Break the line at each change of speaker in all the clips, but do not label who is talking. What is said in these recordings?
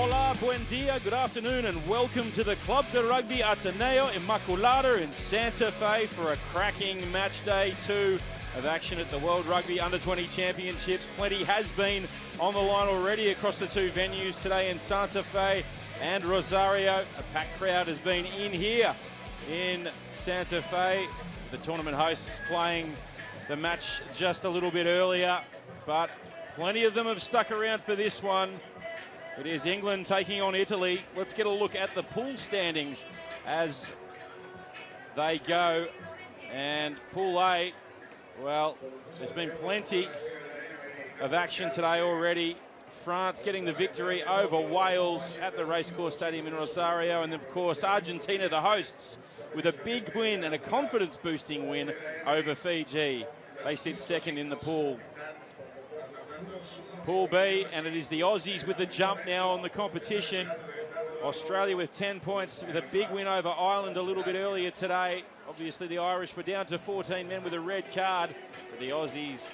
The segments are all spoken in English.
Hola, buen dia, good afternoon, and welcome to the Club de Rugby Ateneo Immaculada in Santa Fe for a cracking match day 2 of action at the World Rugby U20 Championships. Plenty has been on the line already across the two venues today in Santa Fe and Rosario. A packed crowd has been in here in Santa Fe. The tournament hosts playing the match just a little bit earlier, but plenty of them have stuck around for this one. It is England taking on Italy. Let's get a look at the pool standings as they go. And Pool A, well, there's been plenty of action today already. France getting the victory over Wales at the Racecourse Stadium in Rosario. And of course, Argentina, the hosts, with a big win and a confidence-boosting win over Fiji. They sit second in the pool. Pool B, and it is the Aussies with the jump now on the competition. Australia with 10 points with a big win over Ireland a little bit earlier today. Obviously the Irish were down to 14 men with a red card, but the Aussies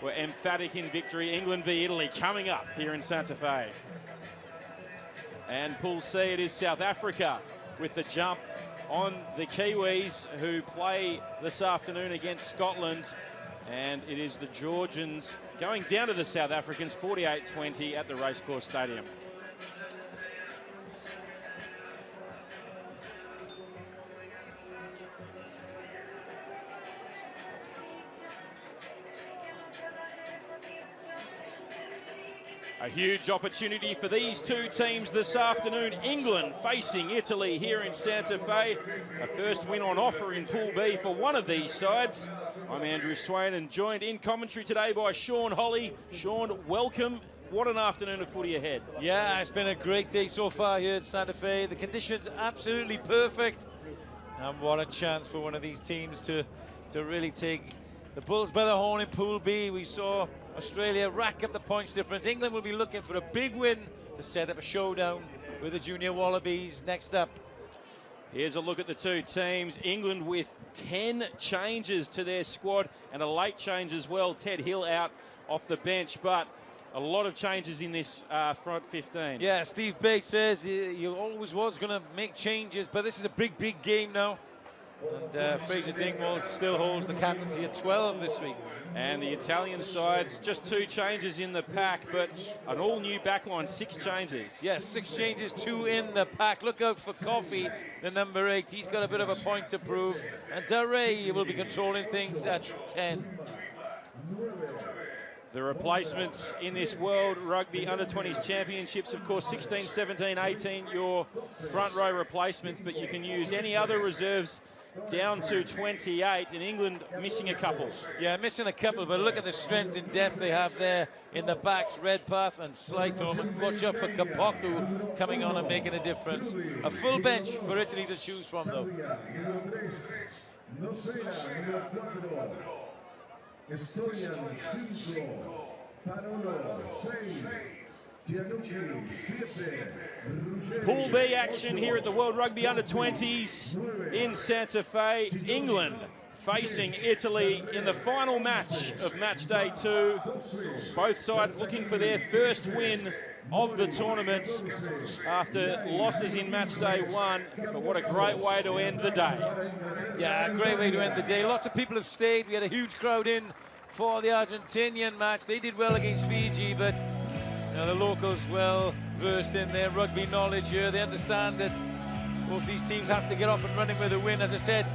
were emphatic in victory. England v Italy coming up here in Santa Fe. And Pool C, it is South Africa with the jump on the Kiwis, who play this afternoon against Scotland. And it is the Georgians going down to the South Africans, 48-20 at the Racecourse Stadium. A huge opportunity for these two teams this afternoon. England facing Italy here in Santa Fe. A first win on offer in Pool B for one of these sides. I'm Andrew Swain and joined in commentary today by Sean Holly. Sean, welcome. What an afternoon of footy ahead.
Yeah, it's been a great day so far here at Santa Fe. The conditions absolutely perfect. And what a chance for one of these teams to really take the Bulls by the horn in Pool B. We saw Australia rack up the points difference. England will be looking for a big win to set up a showdown with the Junior Wallabies next up.
Here's a look at the two teams. England with 10 changes to their squad and a late change as well. Ted Hill out off the bench, but a lot of changes in this front 15.
Yeah, Steve Bates says he always was going to make changes, but this is a big, big game now. And Fraser Dingwall still holds the captaincy at 12 this week.
And the Italian sides, just 2 changes in the pack, but an all-new backline, 6 changes.
Yes, 6 changes, 2 in the pack. Look out for Coffey, the number 8. He's got a bit of a point to prove. And Darray will be controlling things at 10.
The replacements in this World Rugby Under-20s Championships, of course, 16, 17, 18, your front row replacements, but you can use any other reserves down to 28, and England missing a couple.
Yeah, missing a couple, but look at the strength and depth they have there in the backs. Redpath and Slyton, and watch out for Kapoku coming on and making a difference. A full bench for Italy to choose from, though.
Pool B action here at the World Rugby Under-20s in Santa Fe. England facing Italy in the final match of match day 2. Both sides looking for their first win of the tournament after losses in match day 1. But what a great way to end the day.
Yeah, a great way to end the day. Lots of people have stayed. We had a huge crowd in for the Argentinian match. They did well against Fiji, but the locals well versed in their rugby knowledge here. They understand that both these teams have to get off and running with a win. As I said,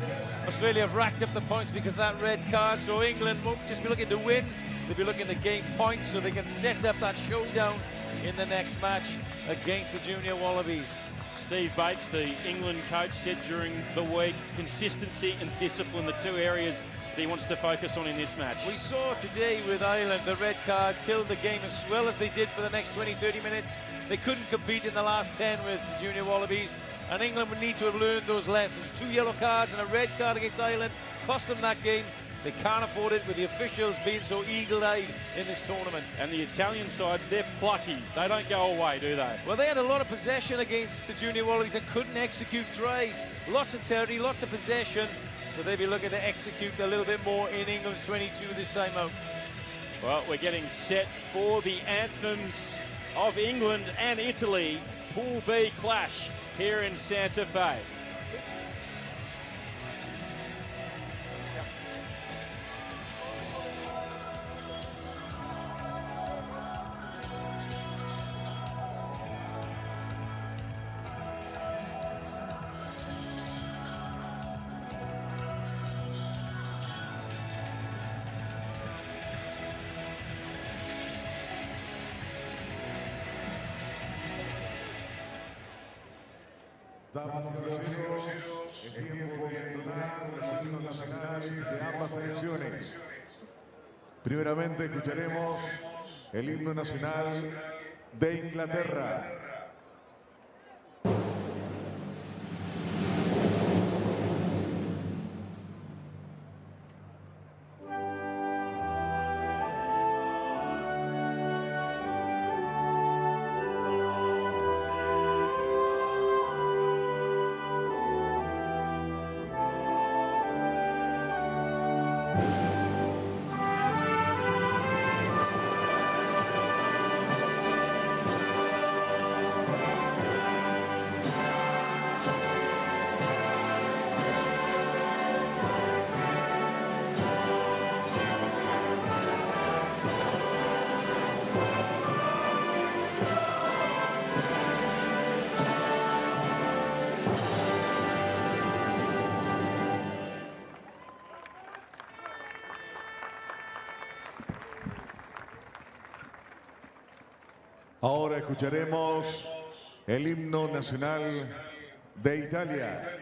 Australia have racked up the points because of that red card, so England won't just be looking to win, they'll be looking to gain points so they can set up that showdown in the next match against the Junior Wallabies.
Steve Bates, the England coach, said during the week, consistency and discipline, the 2 areas that he wants to focus on in this match.
We saw today with Ireland, the red card killed the game as well as they did for the next 20-30 minutes. They couldn't compete in the last 10 with the Junior Wallabies, and England would need to have learned those lessons. 2 yellow cards and a red card against Ireland cost them that game. They can't afford it with the officials being so eagle-eyed in this tournament.
And the Italian sides, they're plucky. They don't go away, do they?
Well, they had a lot of possession against the Junior Wallabies and couldn't execute tries. Lots of territory, lots of possession. So they'll be looking to execute a little bit more in England's 22 this time out.
Well, we're getting set for the anthems of England and Italy. Pool B clash here in Santa Fe.
Damas y caballeros, es tiempo de entonar los himnos nacionales de ambas selecciones. Primeramente escucharemos el himno nacional de Inglaterra. Ahora escucharemos el himno nacional de Italia.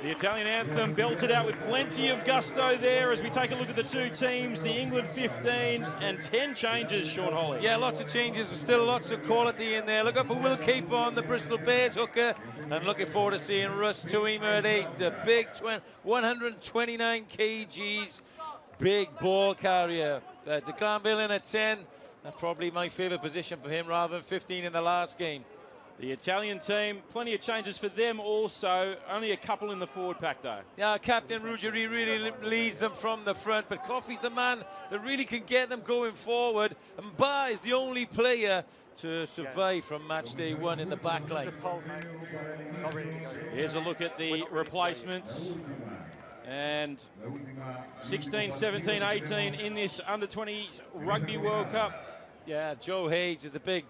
The Italian anthem belted out with plenty of gusto there as we take a look at the two teams. The England 15 and 10 changes, Sean Holly.
Yeah, lots of changes, but still lots of quality in there. Look out for Will Capon, the Bristol Bears hooker, and looking forward to seeing Russ Tuima at 8. The big 129 kgs, big ball carrier. De Clanville in at 10. That's probably my favourite position for him rather than 15 in the last game.
The Italian team, plenty of changes for them also. Only a couple in the forward pack, though.
Yeah, Captain Ruggieri really leads them from the front, but Coffey's the man that really can get them going forward. And Ba is the only player to survive from match day 1 in the back line.
Here's a look at the replacements. And 16, 17, 18 in this under-20s Rugby World Cup.
Yeah, Joe Hayes is the big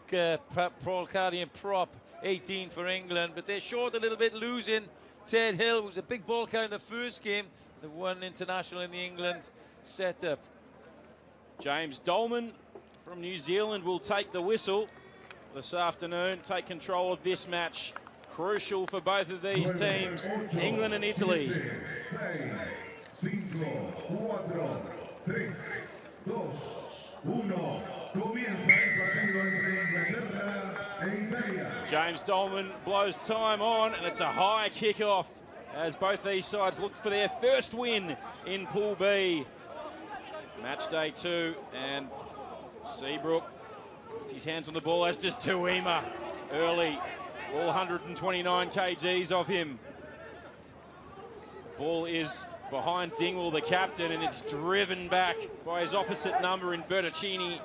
Paul-Cardian prop, 18 for England, but they're short a little bit, losing Ted Hill, who's a big ball carrier in the first game, the one international in the England setup.
James Dolman from New Zealand will take the whistle this afternoon, take control of this match. Crucial for both of these teams, England and Italy. James Dolman blows time on, and it's a high kick-off as both these sides look for their first win in Pool B. Match day 2, and Seabrook gets his hands on the ball, as does Tuima early. All 129 kgs of him. Ball is behind Dingwall, the captain, and it's driven back by his opposite number in Bertaccini.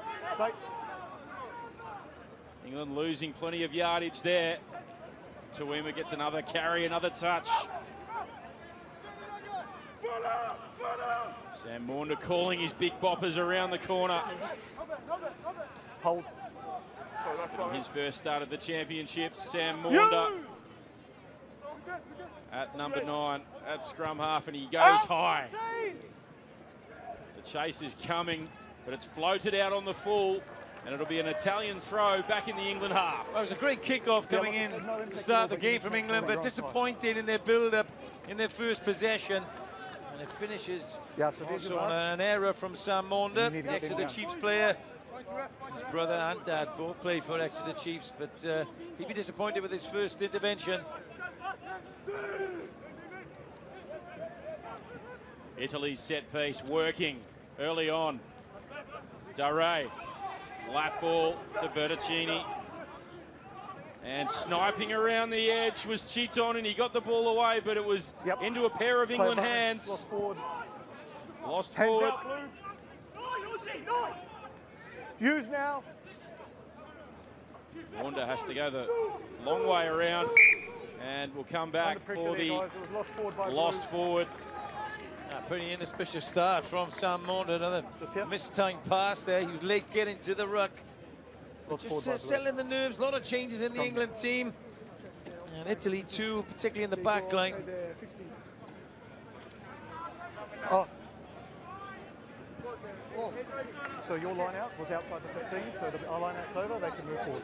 England losing plenty of yardage there. Tuima gets another carry, another touch. Sam Maunda calling his big boppers around the corner.
Hold.
In his first start of the championships, Sam Maunda at number 9 at scrum half, and he goes high. The chase is coming, but it's floated out on the full, and it'll be an Italian throw back in the England half.
Well, it was a great kick-off coming in to start the game from England, but disappointing in their build-up in their first possession. And it finishes also on an error from Sam Maunda, the Exeter Chiefs player. His brother and dad both played for Exeter Chiefs, but he'd be disappointed with his first intervention.
Italy's set piece working early on. Dare, flat ball to Bertaccini. And sniping around the edge was Chiton, and he got the ball away, but it was into a pair of England hands.
Lost forward.
Lost forward.
Use now.
Maunda has to go the long way around, and will come back for the lost forward.
Pretty inauspicious start from Sam Maunda. Another mistimed pass there. He was late getting to the ruck. Just settling the nerves. A lot of changes in the England team. And Italy too, particularly in the back line.
So your line out was outside the 15, so our line out's over, they can move forward.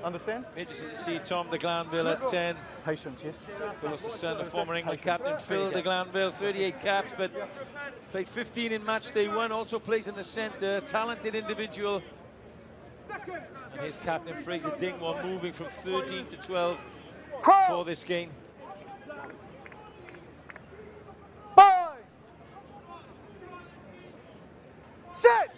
Understand?
Interesting to see Tom de Glanville at 10.
Patience, yes.
Phyllis, the son of former England captain Phil de Glanville, 38 caps, but played 15 in match day 1, also plays in the centre, talented individual. And here's captain Fraser Dingwall moving from 13 to 12 for this game.
Bye! Set!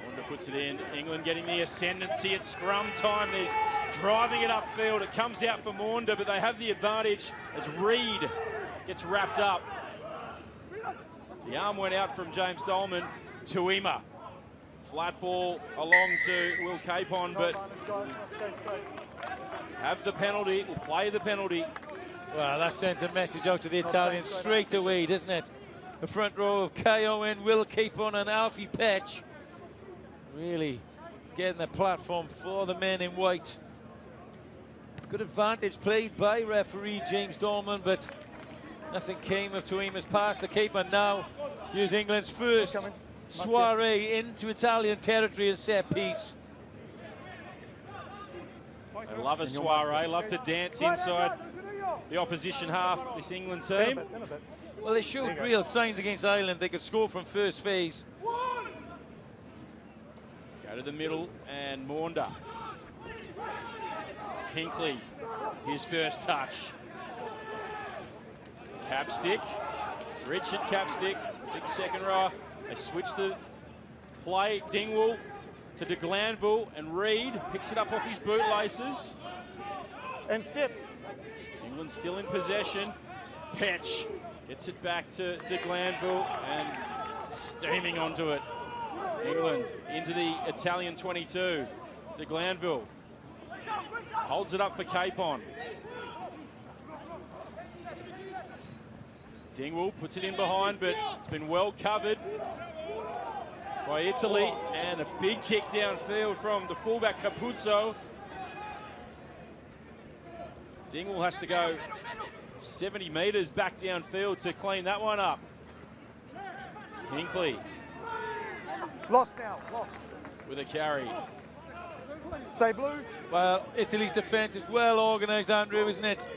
Maunda puts it in. England getting the ascendancy at scrum time. They're driving it upfield. It comes out for Maunda, but they have the advantage as Reid gets wrapped up. The arm went out from James Dolman. Tuima. Flat ball along to Will Capon, but have the penalty. Will play the penalty.
Well, that sends a message out to the Italians straight away, doesn't it? The front row of Kai Owen, Will Capon and Alfie Petch really getting the platform for the men in white. Good advantage played by referee James Dolman, but nothing came of Tuima's pass to Capon. Now, here's England's first soiree into Italian territory and set piece.
They love a soiree, love to dance inside the opposition half, this England team.
Well, they showed real signs against Ireland. They could score from first phase.
Go to the middle, and Maunda. Hinkley, his first touch. Capstick, Richard Capstick, big second row. They switch the play. Dingwall to de Glanville, and Reid picks it up off his bootlaces.
And step.
England still in possession. Petch gets it back to de Glanville, and steaming onto it. England into the Italian 22. De Glanville holds it up for Capon. Dingwall puts it in behind, but it's been well covered by Italy, and a big kick downfield from the fullback Capuzzo. Dingwall has to go 70 metres back downfield to clean that one up. Hinkley.
Lost now, lost.
With a carry.
Stay blue.
Well, Italy's defence is well organised, Andrew, isn't it?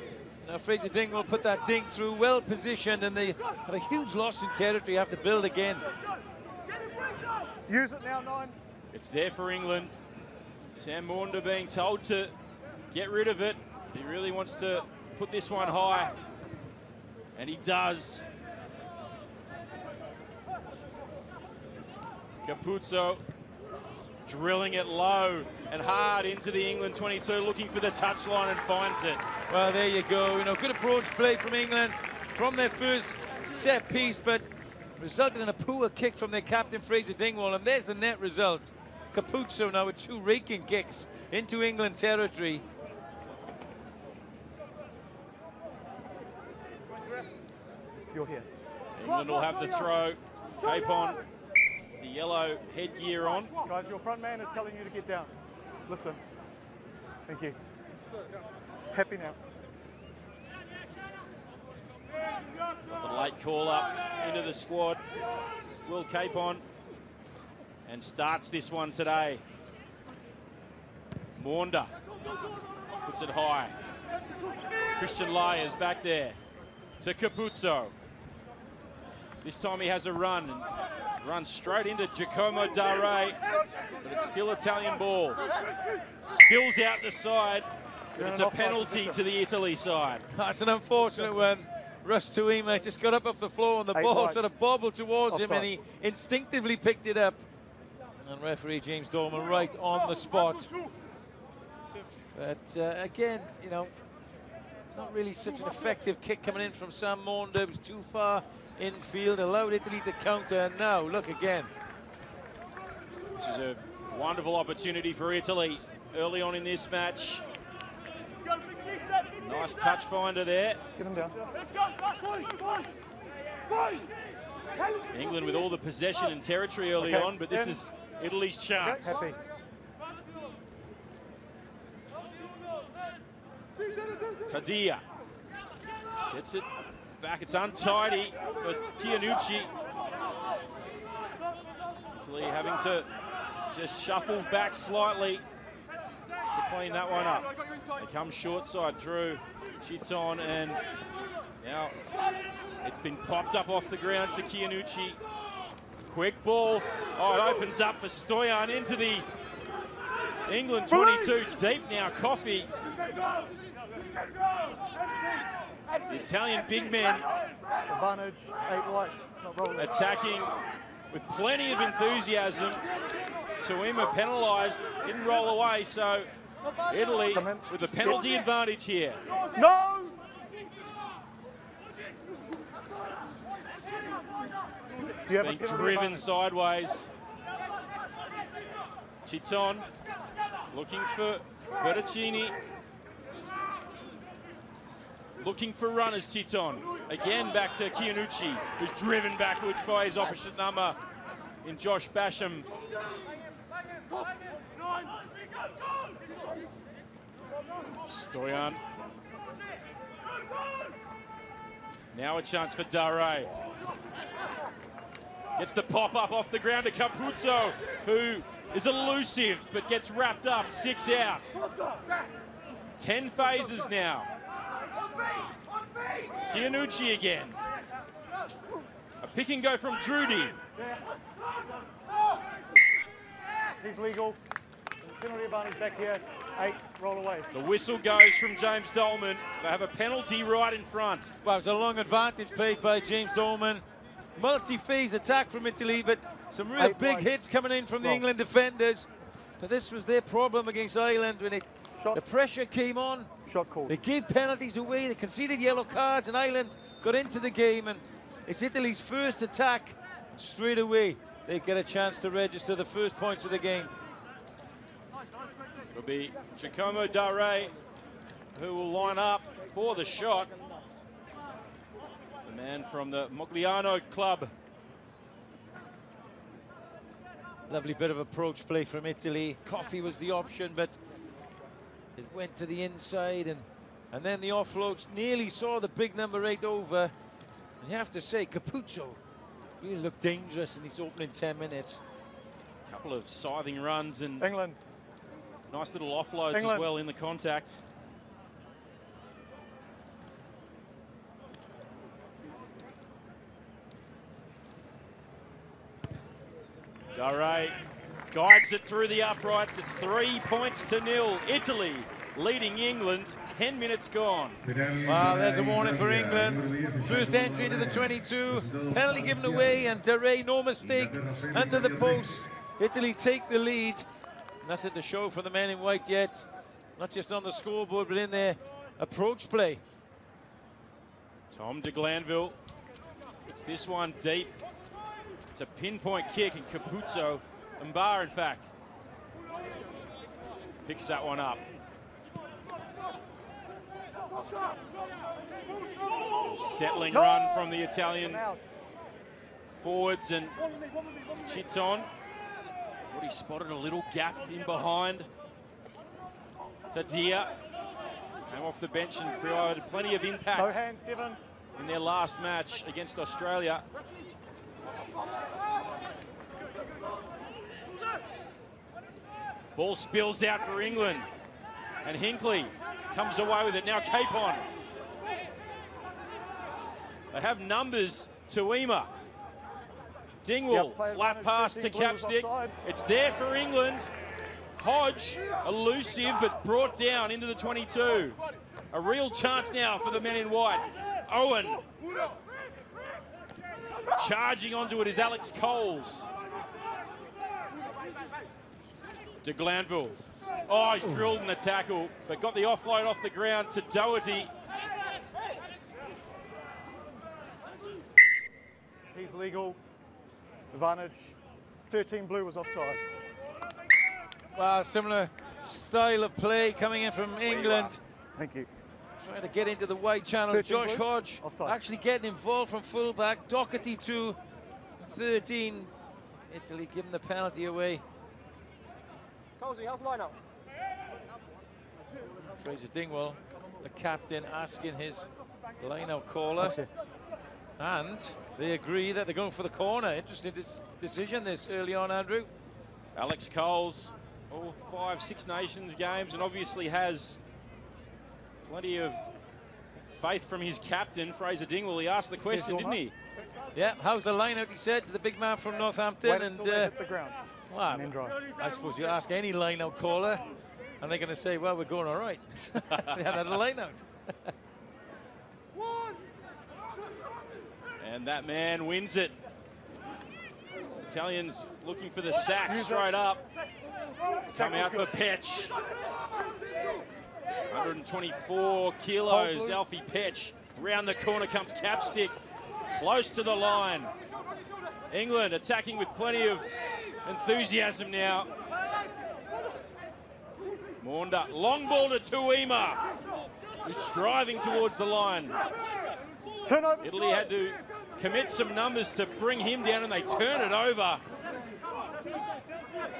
Now, Fraser Dingwall put that ding through, well positioned, and they have a huge loss in territory, have to build again.
Use it now, 9.
It's there for England. Sam Maunda being told to get rid of it. He really wants to put this one high. And he does. Capuzzo drilling it low and hard into the England 22, looking for the touchline and finds it.
Well, there you go. You know, good approach play from England from their first set piece, but resulted in a poor kick from their captain, Fraser Dingwall, and there's the net result. Capuzzo now with 2 raking kicks into England territory.
You're here.
England will have the throw. Capon, the yellow headgear on.
Guys, your front man is telling you to get down. Listen. Thank you. Happy now.
Got the late call up into the squad. Will Capon, and starts this one today. Maunda puts it high. Christian Lai is back there to Capuzzo. This time he has a run and runs straight into Giacomo Dare, but it's still Italian ball. Spills out the side, but it's a penalty to the Italy side.
That's an unfortunate one. Russ Tuima just got up off the floor and the ball sort of bobbled towards him, and he instinctively picked it up. And referee James Dolman right on the spot. But again, you know, not really such an effective kick coming in from Sam Maunda. It was too far infield, allowed Italy to counter, and now look again.
This is a wonderful opportunity for Italy early on in this match. Nice touch finder there.
Get him down.
England with all the possession and territory early on, but this is Italy's chance.
Happy.
Tadia gets it back. It's untidy for Chianucci. Italy having to just shuffle back slightly to clean that one up. They come short side through Chiton, and now it's been popped up off the ground to Chianucci. Quick ball. Oh, it opens up for Stoyan into the England 22. Deep now, Coffey. The Italian big men
Advantage, 8 white, not rolling.
attacking with plenty of enthusiasm. Tuima penalised, didn't roll away, so Italy with the penalty advantage here.
No!
Being driven sideways. Chiton looking for Bertocchini. Looking for runners, Chiton. Again back to Chianucci, who's driven backwards by his opposite number in Josh Basham. Stoyan. Now a chance for Dare. Gets the pop-up off the ground to Capuzzo, who is elusive but gets wrapped up. 6 out. 10 phases now. Chianucci again. A pick and go from Drudy.
He's legal. Penalty advantage back here. 8, roll away.
The whistle goes from James Dolman. They have a penalty right in front.
Well, it was a long advantage played by James Dolman. Multi-phase attack from Italy, but some real big hits coming in from the England defenders. But this was their problem against Ireland when the pressure came on.
Shot called.
They gave penalties away, they conceded yellow cards, and Ireland got into the game, and it's Italy's first attack straight away. They get a chance to register the first points of the game.
It'll be Giacomo Dare who will line up for the shot. The man from the Mogliano club.
Lovely bit of approach play from Italy. Coffey was the option, but it went to the inside, and then the offloads nearly saw the big number 8 over. And you have to say, Capuzzo really looked dangerous in these opening 10 minutes.
A couple of scything runs and
England.
Nice little offloads as well in the contact. Dare guides it through the uprights. It's 3 points to 0. Italy leading England. 10 minutes gone.
Well, there's a warning for England. First entry into the 22. Penalty given away, and Duray, no mistake, under the post. Italy take the lead. Nothing to show for the men in white yet. Not just on the scoreboard, but in their approach play.
Tom de Glanville. It's this one deep. It's a pinpoint kick, and Capuzzo, Mbar in fact, picks that one up. Settling run from the Italian forwards, and Chiton. Thought he spotted a little gap in behind. Tadia came off the bench and provided plenty of impact.
No hand, 7.
In their last match against Australia. Ball spills out for England, and Hinckley comes away with it. Now Capon. They have numbers to Tuima. Dingwall, flat pass to Capstick. It's there for England. Hodge, elusive but brought down into the 22. A real chance now for the men in white. Owen. Charging onto it is Alex Coles. De Glanville. Oh, he's drilled in the tackle, but got the offload off the ground to Doherty.
He's legal. Advantage. 13 blue was offside.
Well, similar style of play coming in from England.
Thank you.
Trying to get into the wide channels. Josh
blue.
Hodge
Offside.
actually getting involved from fullback. Doherty to 13. Italy giving the penalty away.
Cozy, how's the line up?
Fraser Dingwall, the captain, asking his line-out caller. And they agree that they're going for the corner. Interesting decision this early on, Andrew.
Alex Coles, all 5 Six Nations games, and obviously has plenty of faith from his captain, Fraser Dingwall. He asked the question, didn't he?
Yeah, how's the line-out, he said, to the big man from Northampton.
Wait until they hit the ground.
Well,
and then drive.
I suppose you ask any line-out caller, and they're going to say, well, we're going all right. They had a line-out.
And that man wins it. Italians looking for the sack straight up. It's come out for Petch. 124 kilos, Alfie Petch. Round the corner comes Capstick. Close to the line. England attacking with plenty of enthusiasm now. Maunda, long ball to Tuima. It's driving towards the line. Italy had to commit some numbers to bring him down, and they turn it over.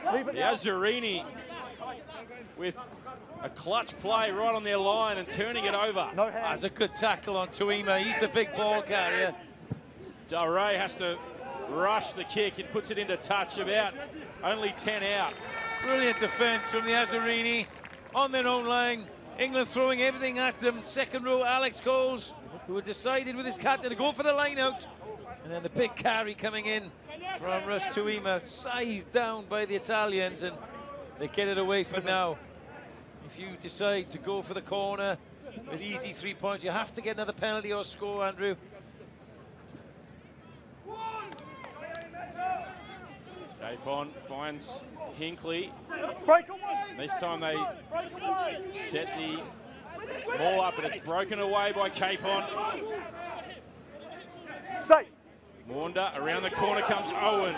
Yazzarini with a clutch play right on their line and turning it over.
No hands.
That's a good tackle on Tuima. He's the big ball carrier.
Duray has to rush the kick and puts it into touch, about only 10 out.
Brilliant defence from the Yazzarini on their own line. England throwing everything at them. Second row, Alex Coles, who had decided with his captain to go for the line out. And then the big carry coming in from Russ Tuima, sized down by the Italians, and they get it away for now. If you decide to go for the corner with easy 3 points, you have to get another penalty or score, Andrew.
Capon finds Hinckley. This time they set the ball up, and it's broken away by Capon.
Stay.
Maunda, around the corner comes Owen.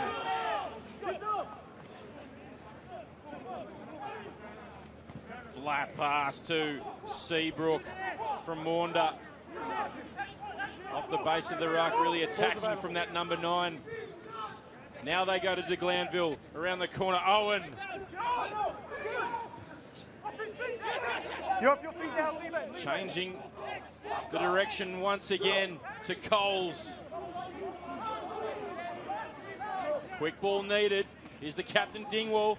Flat pass to Seabrook from Maunda. Off the base of the ruck, really attacking from that number 9. Now they go to de Glanville, around the corner, Owen.
You're off your feet now, leave it.
Changing the direction once again to Coles. Quick ball needed. Here's the captain, Dingwall.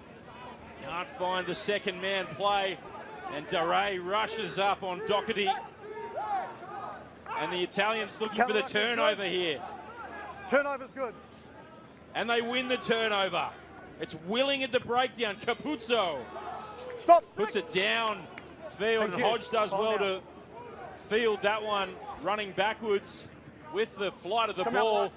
Can't find the second man play. And Duray rushes up on Doherty. And the Italians looking for the turnover here.
Turnover's good.
And they win the turnover. It's Willing at the breakdown. Capuzzo
Stop.
puts it down field, and Hodge does well to field that one, running backwards with the flight of the ball,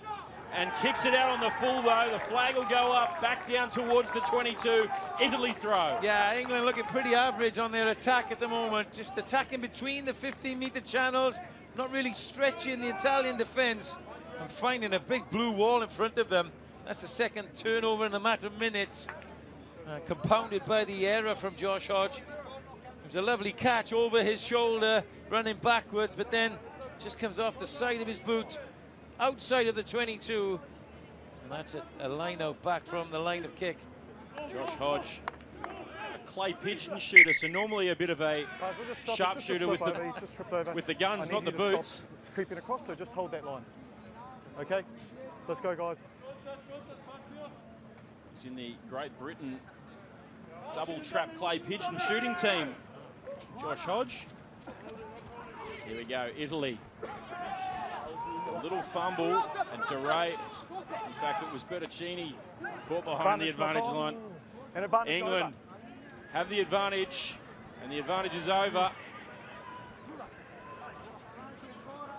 and kicks it out on the full though. The flag will go up, back down towards the 22. Italy throw.
Yeah, England looking pretty average on their attack at the moment. Just attacking between the 15-meter channels, not really stretching the Italian defense, and finding a big blue wall in front of them. That's the second turnover in a matter of minutes, compounded by the error from Josh Hodge. It was a lovely catch over his shoulder, running backwards, but then just comes off the side of his boot, outside of the 22. And that's a line out back from the line of kick.
Josh Hodge, a clay pigeon shooter, so normally a bit of a sharpshooter with the guns, not the boots.
It's creeping across, so just hold that line. Okay, let's go, guys.
He's in the Great Britain double trap clay pigeon shooting team. Josh Hodge. Here we go, Italy. A little fumble, and DeRay, in fact it was Bertoncini, caught behind the advantage line. England have the advantage, and the advantage is over.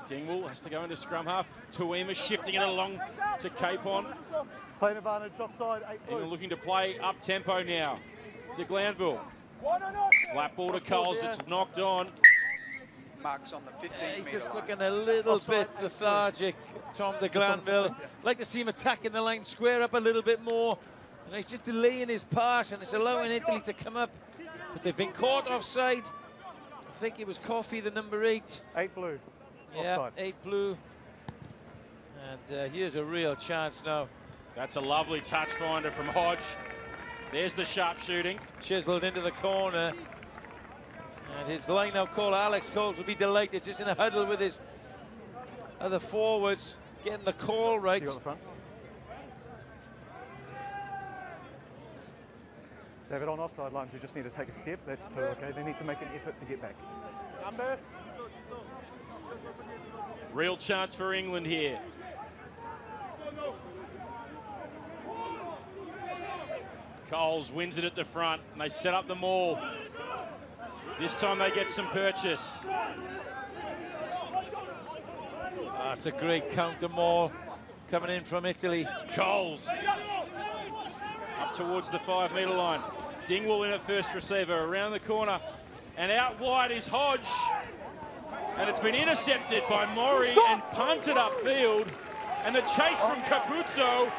Dingwall has to go into scrum half. Tuima shifting it along to Capon.
Playing advantage offside, 8 blue.
England looking to play up tempo now. De Glanville. Flat ball to Coles, it's knocked on.
Marks on the 15-meter
He's just
line.
looking a little bit lethargic, Tom de Glanville. Like to see him attacking the line, square up a little bit more. And he's just delaying his part, and it's allowing Italy to come up. But they've been caught offside. I think it was Coffey, the number 8.
8 blue.
Yeah,
Offside.
8 blue. And here's a real chance now.
That's a lovely touch finder from Hodge. There's the sharp shooting.
Chiseled into the corner. And his line-out caller, Alex Coles, will be delighted, just in a huddle with his other forwards, getting the call right.
You got the front. David, on offside lines, we just need to take a step. That's 2, okay? They need to make an effort to get back.
Real chance for England here. Coles wins it at the front, and they set up the maul. This time they get some purchase.
That's a great counter maul coming in from Italy.
Coles up towards the 5-meter line. Dingwall in at first receiver, around the corner, and out wide is Hodge. And it's been intercepted by Mori and punted upfield. And the chase from Capuzzo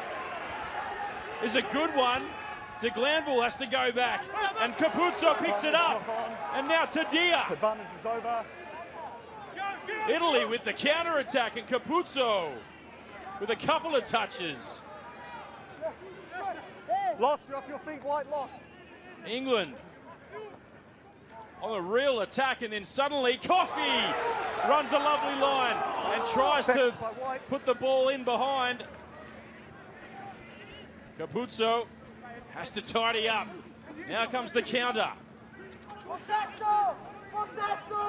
is a good one. De Glanville has to go back, and Capuzzo picks it up. And now Tadia.
Advantage is over.
Italy with the counter-attack, and Capuzzo with a couple of touches.
Lost, you're off your feet, White, lost.
England on a real attack, and then suddenly Coffey runs a lovely line and tries to put the ball in behind. Capuzzo has to tidy up. Now comes the counter.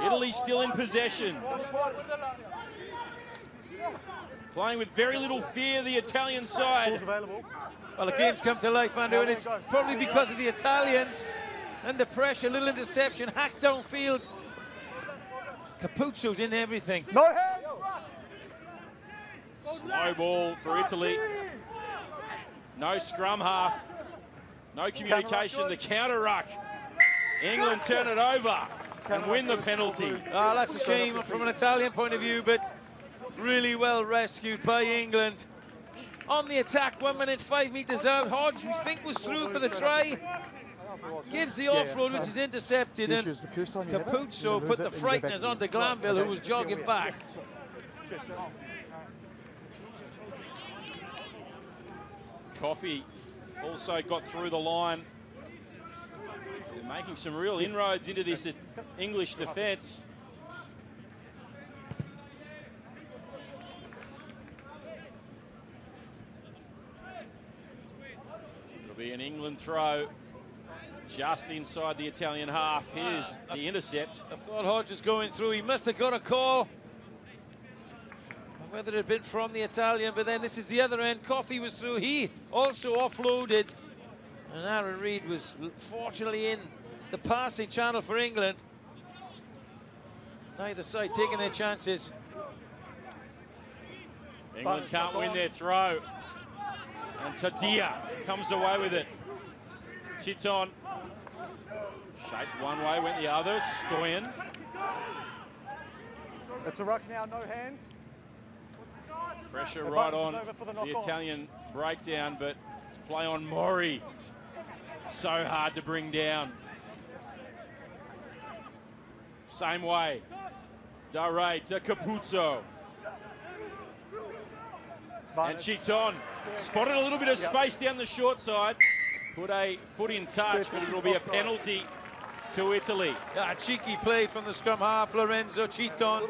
Italy still in possession. Playing with very little fear, the Italian side.
Well, the game's come to life, Andrew, and it's probably because of the Italians. Under pressure, little interception, hacked downfield. Capuzzo's in everything.
No hands!
Slow ball for Italy. No scrum half. No communication. The counter ruck. England turn it over and win the penalty.
Oh, that's a shame from an Italian point of view, but really well rescued by England. On the attack, 1 minute, 5 meters out. Hodge, we think, was through for the try. Gives the offload, which is intercepted, and Capuzzo put the frighteners on de Glanville, who was jogging back.
Coffey also got through the line. They're making some real inroads into this English defence. It'll be an England throw just inside the Italian half. Here's the intercept.
I thought Hodge was going through. He must have got a call. Whether it had been from the Italian, but then this is the other end. Coffey was through. He also offloaded. And Aaron Reid was fortunately in the passing channel for England. Neither side taking their chances.
England can't win their throw. And Tadia comes away with it. Chiton. Shaped one way, went the other. Stoyan.
It's a ruck now, no hands.
Pressure
The
right
button's
on
over for the
the
knock-on.
Italian breakdown, but it's play on Mori. So hard to bring down. Same way. Dare to Capuzzo. And Chiton spotted a little bit of space down the short side. Put a foot in touch, but it'll be a penalty to Italy.
Yeah, a cheeky play from the scrum half, Lorenzo Chiton.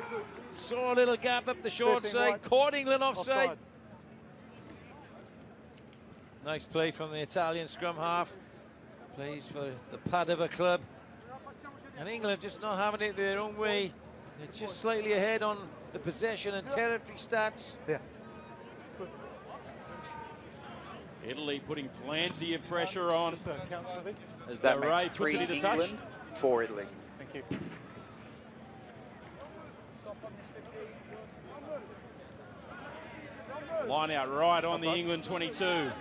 Saw a little gap up the short side,
right.
caught England offside.
Offside.
Nice play from the Italian scrum half. Plays for the Padova club. And England just not having it their own way. They're just slightly ahead on the possession and territory stats.
Yeah.
Italy putting plenty of pressure on
Just a count, Smithy.
as
That
Dare
makes
puts
3
it into touch.
England, 4 Italy.
Thank you.
Line out right on the England 22.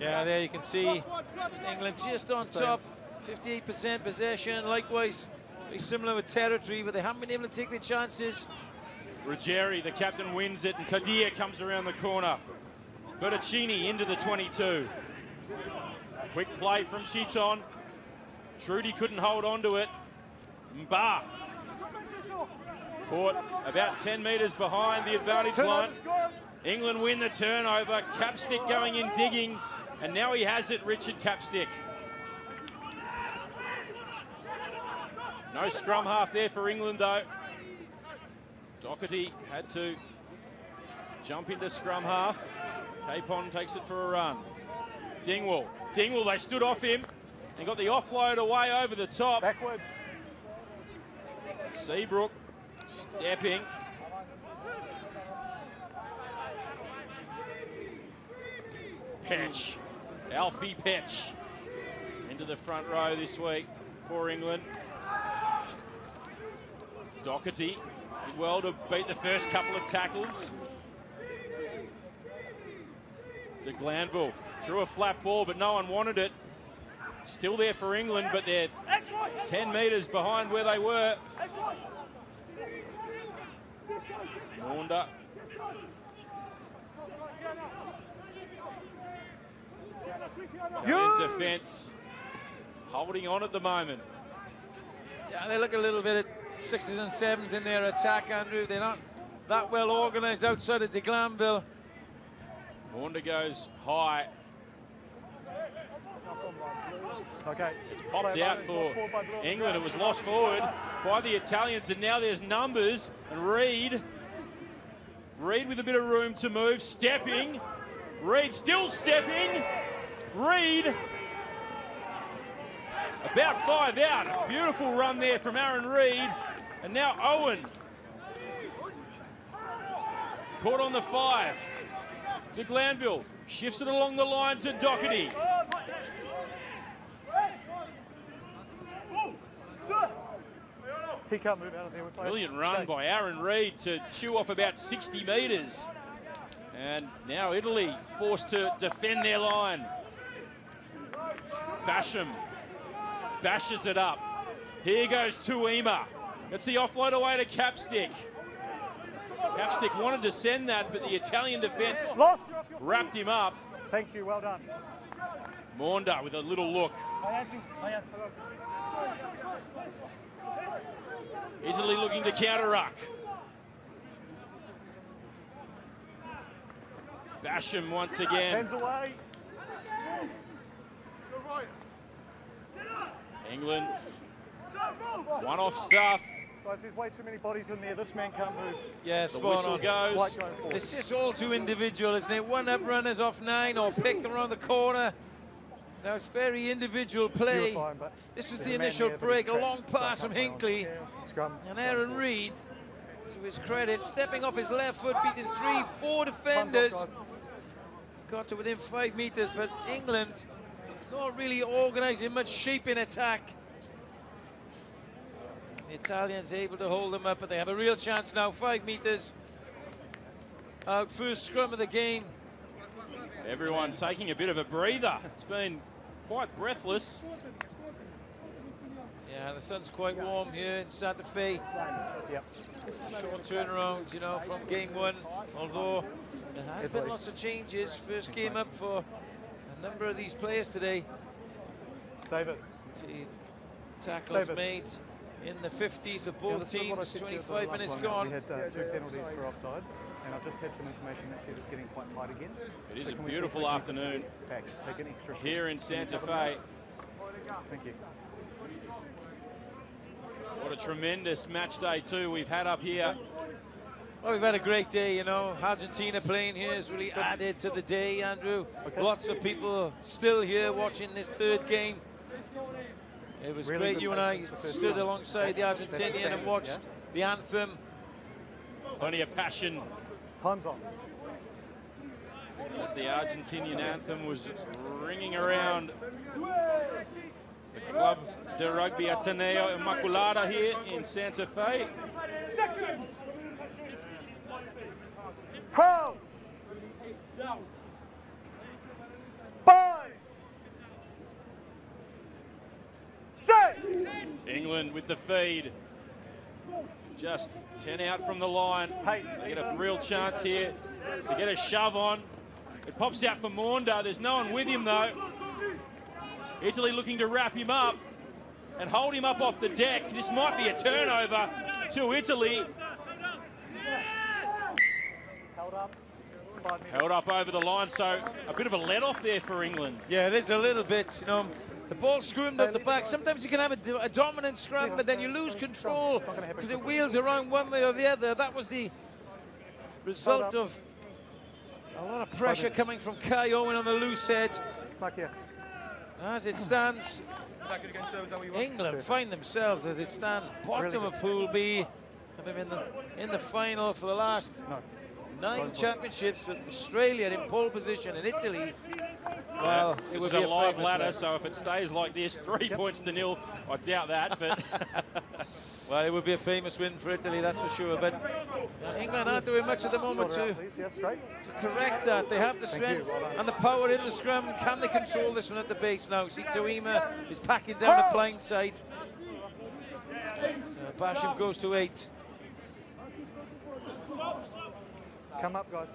Yeah, there you can see just England just on top. 58% possession. Likewise, very similar with territory, but they haven't been able to take their chances.
Ruggieri, the captain, wins it, and Tadia comes around the corner. Bertaccini into the 22. Quick play from Chiton. Trudy couldn't hold on to it. Mba. Caught about 10 metres behind the advantage line. England win the turnover. Capstick going in digging, and now he has it, Richard Capstick. No scrum half there for England, though. Doherty had to jump into scrum half. Capon takes it for a run. Dingwall, they stood off him and got the offload away over the top.
Backwards.
Seabrook stepping. Petch, Alfie Petch into the front row this week for England. Doherty did well to beat the first couple of tackles. De Glanville threw a flat ball, but no one wanted it. Still there for England, but they're 10 metres behind where they were. Maunder. Italian defence holding on at the moment.
Yeah, they look a little bit at 6s and 7s in their attack, Andrew. They're not that well organised outside of De Glanville.
Maunder goes high.
Okay.
It's popped out for England. It was lost forward by the Italians, and now there's numbers. And Reid with a bit of room to move, stepping. Reid still stepping. Reid about 5 out. A beautiful run there from Aaron Reid. And now Owen caught on the 5. De Glanville shifts it along the line to Doherty.
He can't move out of there.
Brilliant run by Aaron Reid to chew off about 60 metres. And now Italy forced to defend their line. Basham bashes it up. Here goes Tuima. It's the offload away to Capstick. Capstick wanted to send that, but the Italian defence wrapped him up.
Thank you, well done.
Maunder with a little look. Italy looking to counter-ruck. Basham once again.
Hands away.
England, one-off stuff.
Guys, there's way too many bodies in there. This man can't move.
Yeah,
The
spot
whistle
on.
goes.
White going forward.
It's just all too individual, isn't it? One up runners off 9 or pick around the corner. Now it's very individual play.
You're fine, but
This was
there's
the
a man
initial
there, but
break, a
he's
long
trapped.
pass
So
from
I can't
Hinckley.
play on. Scrum.
And Aaron Reid, to his credit, stepping off his left foot, beating 3-4 defenders.
Thumbs up, guys.
Got to within 5 metres, but England not really organising much shape in attack. The Italians able to hold them up, but they have a real chance now. 5 meters out, first scrum of the game.
Everyone taking a bit of a breather. It's been quite breathless.
Yeah, the sun's quite warm here in Santa Fe.
Yep.
Short turnaround, you know, from game 1, although there has been lots of changes. First game up for a number of these players today.
David.
See, tackles made in the 50s for both teams, 25 minutes gone.
We had 2 penalties for offside, and I've just had some information that says it's getting quite tight again.
It is a beautiful afternoon
Take an extra
here in Santa Fe.
Thank you.
What a tremendous match day too we've had up here.
Well, we've had a great day, you know. Argentina playing here has really added to the day, Andrew. Lots of people still here watching this 3rd game. It was great. You and I stood alongside the Argentinian and watched the anthem.
Plenty of passion.
Time's on.
As the Argentinian anthem was ringing around the Club de Rugby Ateneo Immaculada here in Santa Fe.
Crouch! 5! 6!
England with the feed. Just 10 out from the line. They get a real chance here to get a shove on. It pops out for Maunda. There's no one with him though. Italy looking to wrap him up and hold him up off the deck. This might be a turnover to Italy. Held up over the line, so a bit of a let-off there for England.
Yeah, it is a little bit, you know. The ball scrummed up the back. Sometimes you can have a dominant scrum, but then you lose control because it wheels around one way or the other. That was the result of a lot of pressure coming from Kai Owen on the loose head.
Back here.
As it stands, England find themselves, as it stands, bottom of Pool B. They've been in the final for the last 9 championships, with Australia in pole position and Italy. Well, it
this
would
is
be
a live ladder,
win.
so if it stays like this, 3 points to 0, I doubt that. But
well, it would be a famous win for Italy, that's for sure. But England aren't doing much at the moment to correct that. They have the strength and the power in the scrum. Can they control this one at the base now? See, Tuima is packing down the blind side. So Basham goes to 8.
Come up, guys.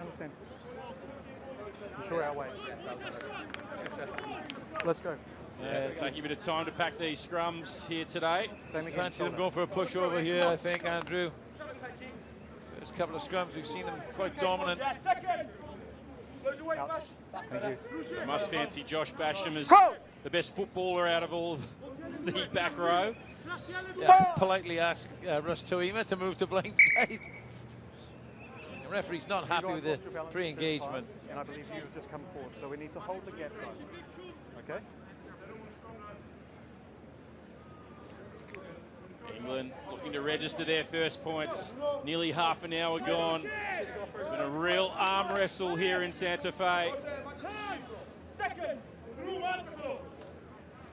Understand. Sure our way. Let's go.
taking a bit of time to pack these scrums here today.
Fancy them going for a push over here, I think, Andrew. First couple of scrums, we've seen them quite dominant.
Thank you.
I must fancy Josh Basham as the best footballer out of all of the back row.
Yeah, politely ask Russ Tuima to move to blind side. The referee's not happy with the pre-engagement.
And I believe you have just come forward, so we need to hold the gap, guys. Okay?
England looking to register their first points. Nearly half an hour gone. It's been a real arm wrestle here in Santa Fe.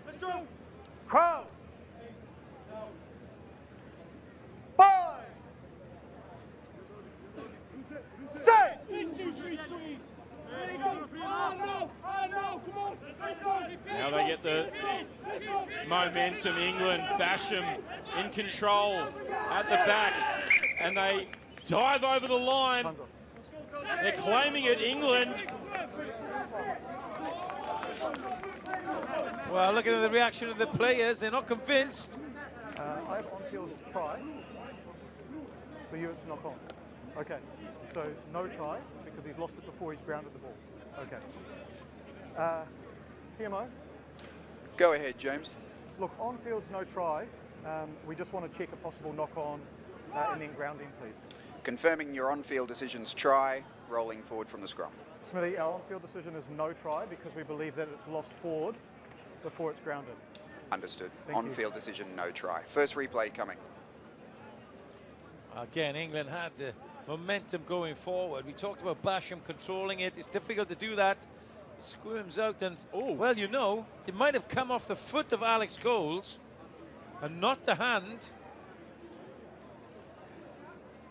Let's go. Crouch. 5. 6. 1, 2, 3, squeeze.
Now they get the momentum. England, Basham in control at the back, and they dive over the line. They're claiming it, England.
Well, looking at the reaction of the players, they're not convinced.
I have on-field try. For you, it's knock on. Okay, so no try because he's lost it before he's grounded the ball. Okay. TMO?
Go ahead, James.
Look, on-field's no try. We just want to check a possible knock-on and then grounding, please.
Confirming your on-field decisions, try, rolling forward from the scrum.
Smithy, our on-field decision is no try because we believe that it's lost forward before it's grounded.
Understood.
Thank you.
On-field decision, no try. First replay coming.
Again, England had the momentum going forward. We talked about Basham controlling it. It's difficult to do that. squirms out, and well, you know, it might have come off the foot of Alex Coles and not the hand.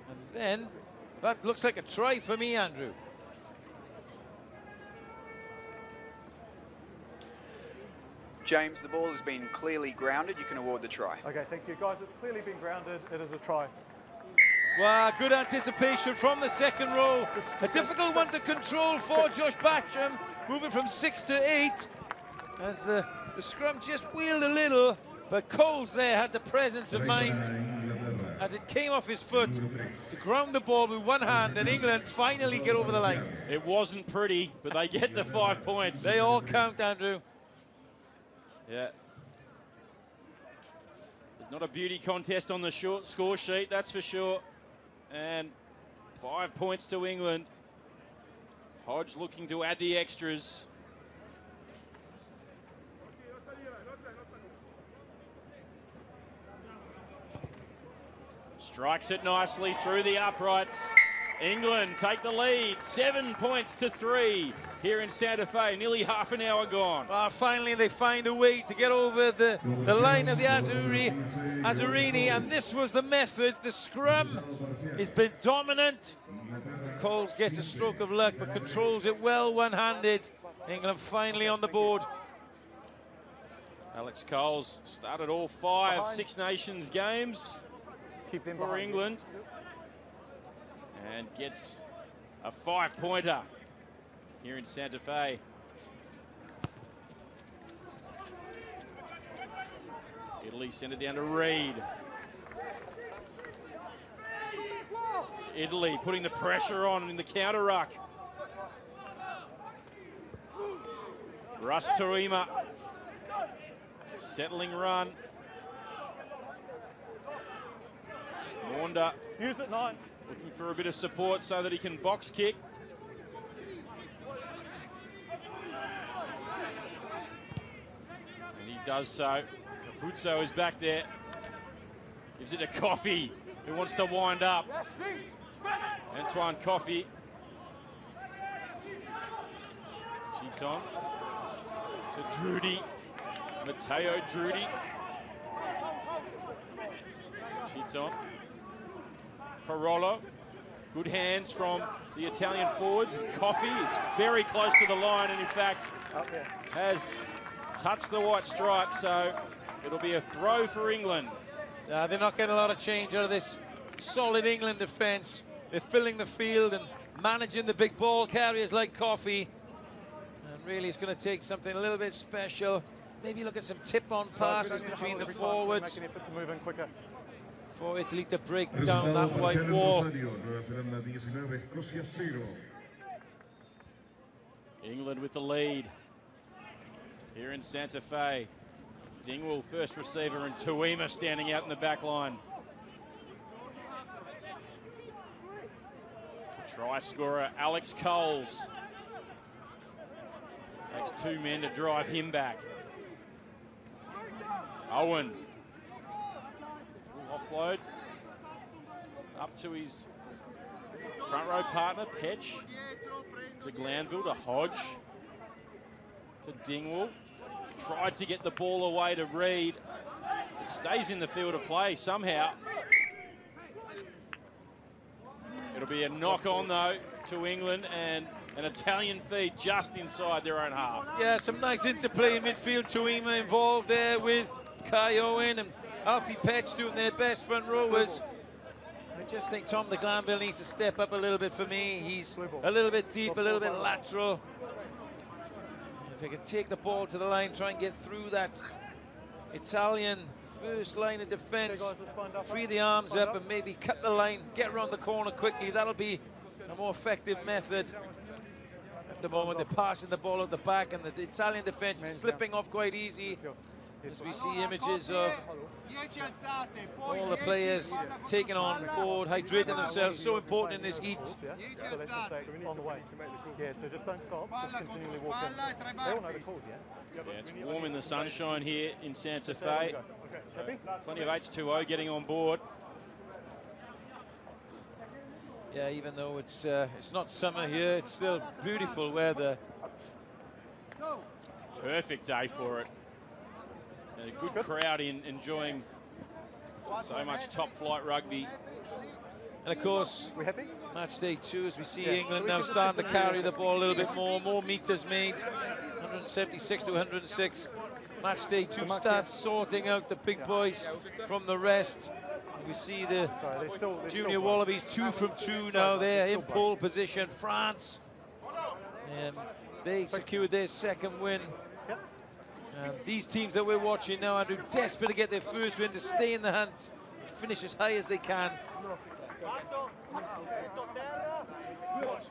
And then that looks like a try for me, Andrew.
James, the ball has been clearly grounded. You can award the try.
Okay, thank you. Guys, it's clearly been grounded. It is a try.
Wow, good anticipation from the second row. A difficult one to control for Josh Basham, moving from 6 to 8. As the scrum just wheeled a little, but Coles there had the presence of mind as it came off his foot to ground the ball with one hand, and England finally get over the line.
It wasn't pretty, but they get the 5 points.
They all count, Andrew.
Yeah. There's not a beauty contest on the short score sheet, that's for sure. And 5 points to England. Hodge looking to add the extras. Strikes it nicely through the uprights. England take the lead, 7 points to 3 here in Santa Fe, nearly half an hour gone.
Finally they find a way to get over the line of the Azzarini, and this was the method. The scrum has been dominant. Coles gets a stroke of luck, but controls it well one-handed. England finally on the board.
Alex Coles started all 5 Six Nations games for England. And gets a 5-pointer here in Santa Fe. Italy send it down to Reed. Italy putting the pressure on in the counter ruck. Russ Tuima settling run. Maunda
use it 9.
Looking for a bit of support so that he can box kick. And he does so. Capuzzo is back there. Gives it to Coffey, who wants to wind up. Antoine Coffey. Cheaton to Drudy. Matteo Drudy. Cheaton. Parolo, good hands from the Italian forwards. Coffey is very close to the line, and in fact has touched the white stripe, so it'll be a throw for England.
They're not getting a lot of change out of this solid England defence. They're filling the field and managing the big ball carriers like Coffey. And really it's going to take something a little bit special. Maybe look at some tip-on passes between the forwards.
Make an effort to move in quicker.
For Italy to break down that white wall.
England with the lead here in Santa Fe. Dingwall first receiver, and Tuima standing out in the back line. Try scorer Alex Coles takes 2 men to drive him back. Owen. Offload up to his front row partner, Petch, to Glanville, to Hodge, to Dingwall. Tried to get the ball away to Reed. It stays in the field of play somehow. It'll be a knock on though to England, and an Italian feed just inside their own half.
Yeah, some nice interplay in midfield. Tuima involved there with Kai Owen and Alfie Petch doing their best, front rowers. I just think Tom de Glanville needs to step up a little bit for me. He's a little bit deep, a little bit lateral. If they can take the ball to the line, try and get through that Italian first line of defence, free the arms up and maybe cut the line, get around the corner quickly. That'll be a more effective method. At the moment, they're passing the ball at the back, and the Italian defence is slipping off quite easy. As we see images of all the players taking on board, hydrating themselves, so important in this heat.
So let's just say on the way. Yeah, so just don't stop, just continually walk in. They all know the calls, yeah?
Yeah, it's warm in the sunshine here in Santa Fe. So plenty of H2O getting on board.
Yeah, even though it's not summer here, it's still beautiful weather.
Perfect day for it. A good crowd enjoying so much top flight rugby.
And of course,
We happy?
match day 2, as we see
Yeah,
England
so we
now
can just
starting to
continue
carry the
with
ball a little bit more meters made, 176 to 106. Match day 2
much,
starts sorting out the big boys from the rest. And we see the
Sorry, they're still
Junior
broke.
Wallabies 2 from 2 now.
Sorry,
They're
they're
in
still
pole position. France, they secured their second win.
Yep.
These teams that we're watching now, Andrew, desperate to get their first win, to stay in the hunt, finish as high as they can.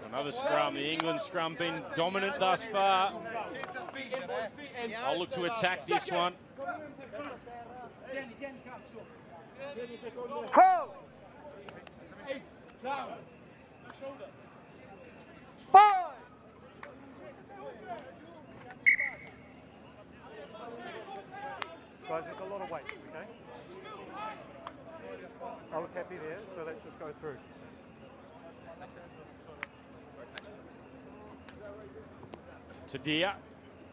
Another scrum. The England scrum been dominant thus far. I'll look to attack this one.
Guys, there's a lot of weight, okay? I was happy there, so let's just go through.
Tadia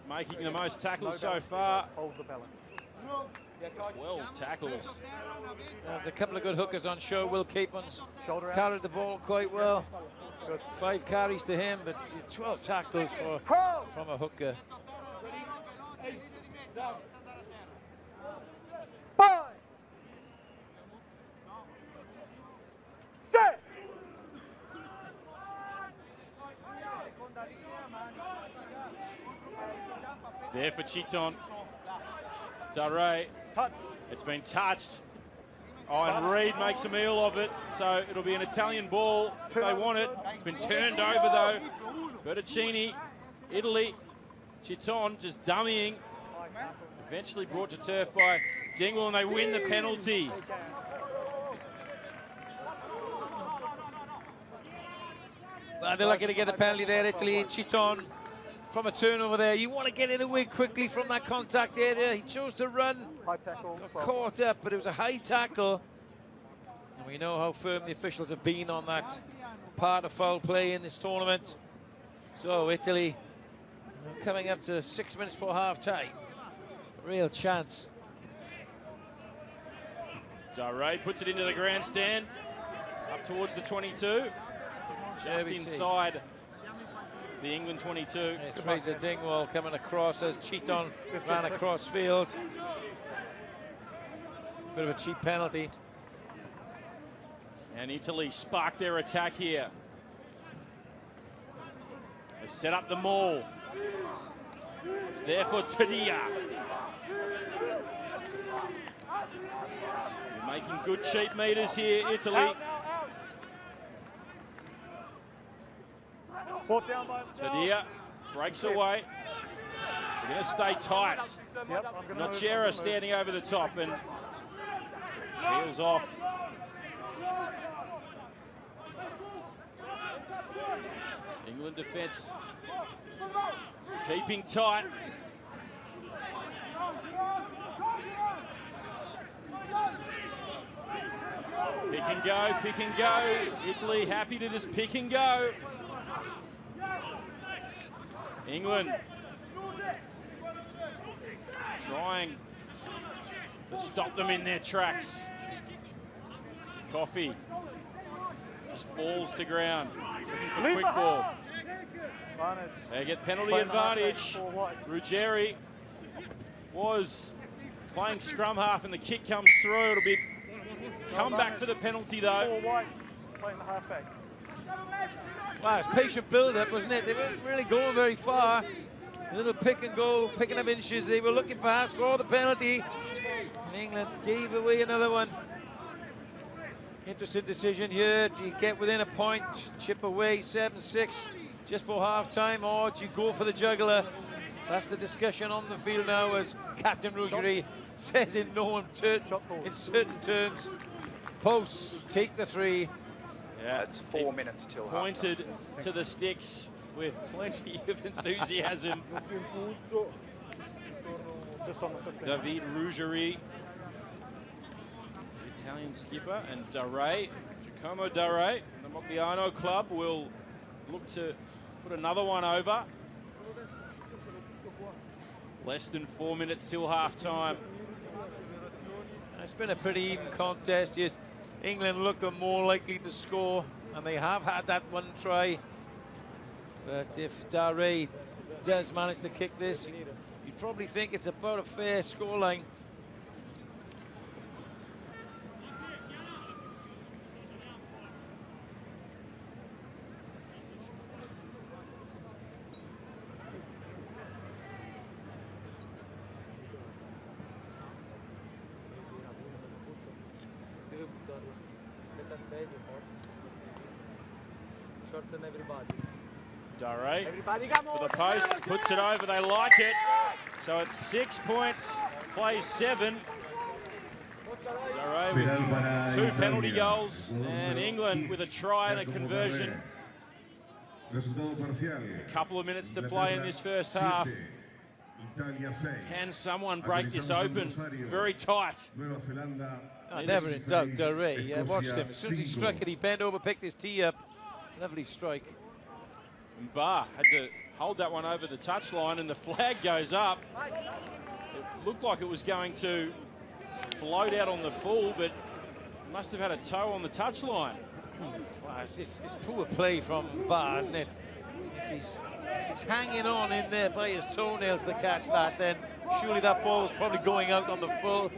making the most tackles
No
so
balance.
far.
Hold the balance.
12 tackles.
There's a couple of good hookers on show. Will Capon's
Shoulder out.
carried the ball quite well.
Good.
5 carries to him, but 12 tackles from a hooker.
Set!
It's there for Chiton. Dare.
Touch.
It's been touched. Oh, and Reed makes a meal of it. So it'll be an Italian ball if they want it. It's been turned over though. Bertoncini, Italy. Chiton just dummying. Eventually brought to turf by Dingwall, and they win the penalty.
Well, they're lucky to get the penalty there, Italy. Chiton from a turnover there. You want to get it away quickly from that contact area. He chose to run,
High tackle.
got
12.
caught up, but it was a high tackle. And we know how firm the officials have been on that part of foul play in this tournament. So Italy coming up to 6 minutes for half time. Real chance.
Dare puts it into the grandstand, up towards the 22, just inside the England 22.
It's Fraser Dingwall coming across as Chiton ran across field. Bit of a cheap penalty.
And Italy spark their attack here. They set up the maul. It's there for Tadia. They're making good cheap meters here, Italy.
Brought down by himself.
Tadia breaks away. They're going to stay tight.
Yep, I'm gonna move,
Nocera standing over the top and peels off. England defence keeping tight. Pick and go, pick and go. Italy happy to just pick and go. England trying to stop them in their tracks. Coffee just falls to ground, looking for quick ball.
Advantage.
They get penalty
Play in the halfback,
advantage.
4 wide.
Ruggeri was playing scrum half and the kick comes through. It'll be come back for the penalty though.
4 wide. Playing the halfback.
Wow, it's patient build-up, wasn't it? They weren't really going very far. A little pick and go, picking up inches. They were looking perhaps for the penalty. And England gave away another one. Interesting decision here. Do you get within a point, chip away 7-6 just for half-time, or do you go for the juggler? That's the discussion on the field now as Captain Ruggeri says in in certain terms. Posts take the 3.
Yeah, it's 4 minutes till
Pointed to the sticks with plenty of enthusiasm.
Just on the 15.
David Ruggeri, the Italian skipper, and Dare, Giacomo Dare from the Mogliano club will look to put another one over. Less than 4 minutes till half-time.
It's been a pretty even contest. Yet England look more likely to score, and they have had that one try. But if Dare does manage to kick this, you'd probably think it's about a fair scoreline.
Dare for the post, puts it over, they like it. So it's 6 points, plays 7. Dare with 2 penalty goals, and England with a try and a conversion. A couple of minutes to play in this first half. Can someone break this open? It's very tight.
Oh, never in doubt, Dare. Yeah, watched him. As soon as he struck it, he bent over, picked his tee up. Lovely strike.
And Barr had to hold that one over the touchline, and the flag goes up. It looked like it was going to float out on the full, but must have had a toe on the touchline.
Wow, it's poor play from Barr, isn't it? If he's hanging on in there by his toenails to catch that, then surely that ball was probably going out on the full.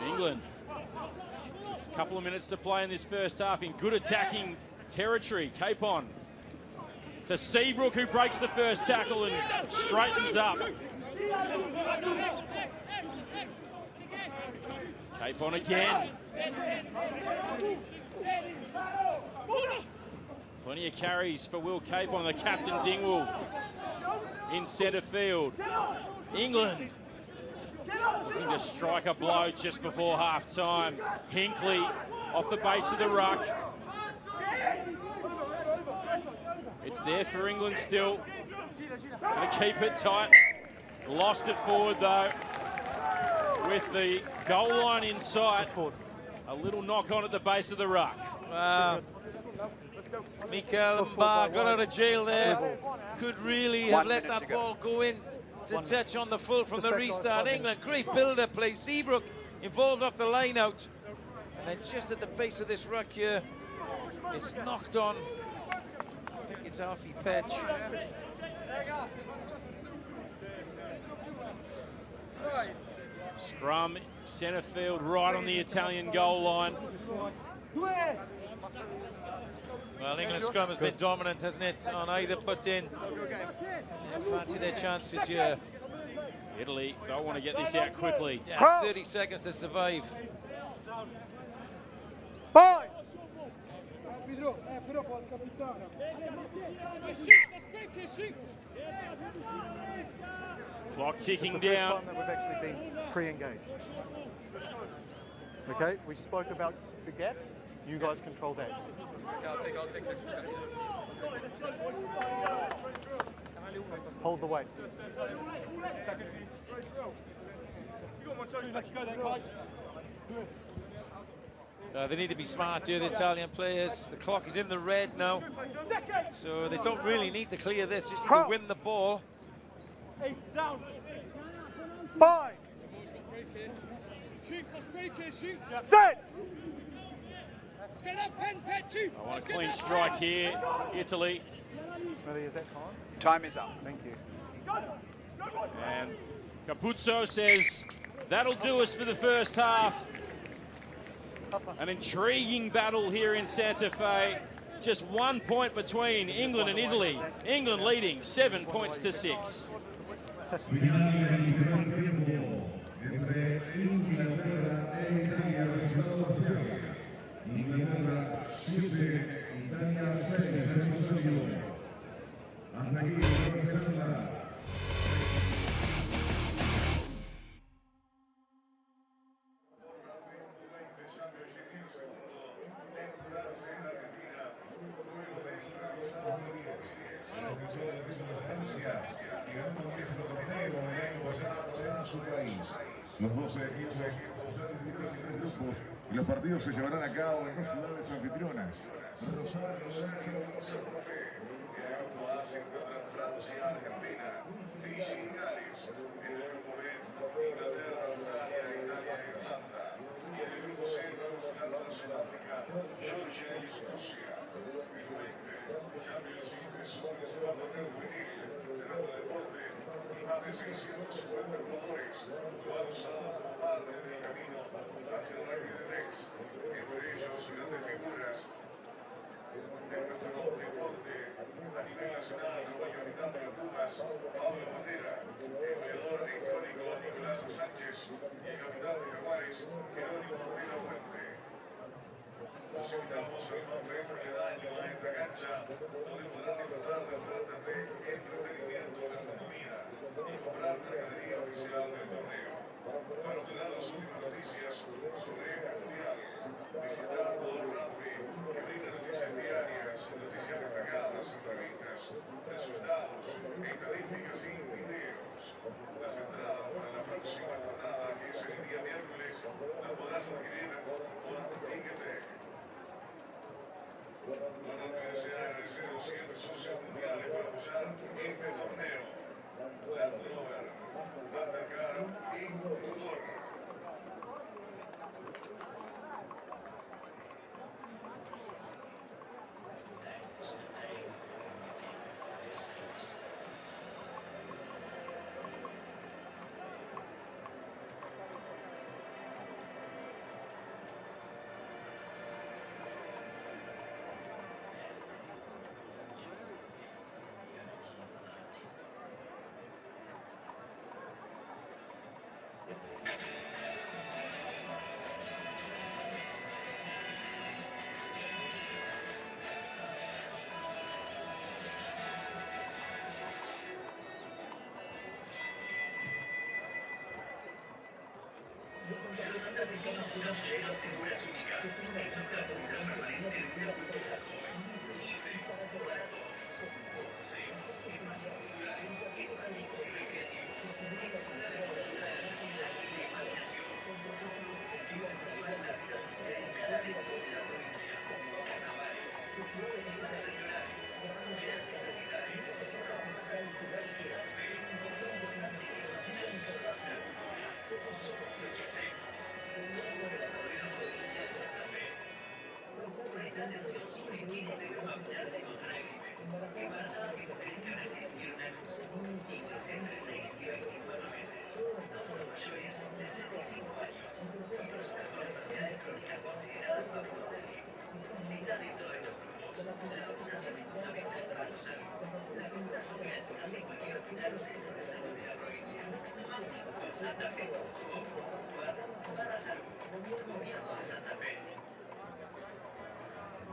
England, a couple of minutes to play in this first half in good attacking territory. Capon to Seabrook, who breaks the first tackle and straightens up. Capon again. Plenty of carries for Will Capon, the captain Dingwall in centre field. England looking to strike a blow just before half-time. Hinkley off the base of the ruck. It's there for England still. Going to keep it tight. Lost it forward though. With the goal line in sight. A little knock on at the base of the ruck.
Wow. Mikael Barr got out of jail there. Could really have let that ball go in to touch on the full from the restart. England, great build-up play. Seabrook involved off the line out. And then just at the base of this ruck here, it's knocked on. I think it's Alfie Petch.
Scrum, centre field, right on the Italian goal line.
Well, England's scrum has been dominant, hasn't it, on either put in. Yeah, fancy their chances here.
Italy don't want to get this out quickly.
Yeah, 30 seconds to survive.
Bye.
Clock ticking
It's the first
down.
time that we've actually been pre-engaged. Okay, we spoke about the gap. You guys control that.
I'll take extra steps.
Hold the weight.
They need to be smart here, the Italian players. The clock is in the red now, so they don't really need to clear this, just need to win the ball.
Bye. Set.
I want a clean strike here, Italy.
Smithy, is that time?
Time is up.
Thank you.
And Capuzzo says, that'll do us for the first half. An intriguing battle here in Santa Fe. Just 1 point between England and Italy. England leading 7 points to 6.
Los 12 equipos de diferentes grupos y los partidos se llevarán a cabo en dos ciudades anfitrionas. Rosario, Francia, Argentina, Fiji y Gales. En el grupo B, Inglaterra, Australia, Italia e Irlanda. Y en el grupo C, Nueva Zelanda, Sudáfrica, Georgia y Escocia. El U20 Championship es un principal torneo juvenil de nuestro deporte y más de 650 jugadores lo han usado como parte del camino hacia el rugby de Next. Entre ellos, grandes figuras de nuestro deporte a nivel nacional, como el capitán de los Pumas, Pablo Bandera, el goleador histórico Nicolás Sánchez y el capitán de Jaguares, Jerónimo de la Fuente. Los invitamos a una conferencia de daño a esta cancha, donde podrán disfrutar de ofertas de entretenimiento, gastronomía y comprar mercadería oficial del torneo. Para obtener las últimas noticias sobre este mundial, visitar World Rugby, que brinda noticias diarias, noticias destacadas, entrevistas, resultados, estadísticas y videos. Las entradas para la próxima jornada, que es el día miércoles, las podrás adquirir por Ticketek. No olvides agradecer a los siguientes socios mundiales por apoyar este torneo: Land Rover, Mastercard y Fudor.
Los santafesinos somos llenos de figuras únicas que son la comunidad permanente de una cultura joven, libre, para todos. Museos, espacios culturales, infantiles y recreativos, estimula la cultura de aprendizaje y de imaginación. Empieza a cultivar la vida social en cada rincón de la provincia. Carnavales, festivales regionales, grandes recitales, fe, importante que domina la cultura. Somos lo que hacemos. Recorrido provincial Santa Fe. Presta atención sobre quiénes debemos vacunarse contra la gripe. Embarazadas y mujeres que recién dieron a luz. Niños entre 6 y 24 meses. Adultos mayores de 65 años. Y personas con enfermedades crónicas consideradas factor de riesgo. Si está dentro de estos grupos, la vacunación es fundamental para tu salud. Las vacunas son gratuitas en cualquier hospital o centro de salud de la provincia. Más info en santafe.gov.ar/salud. Gobierno de Santa Fe.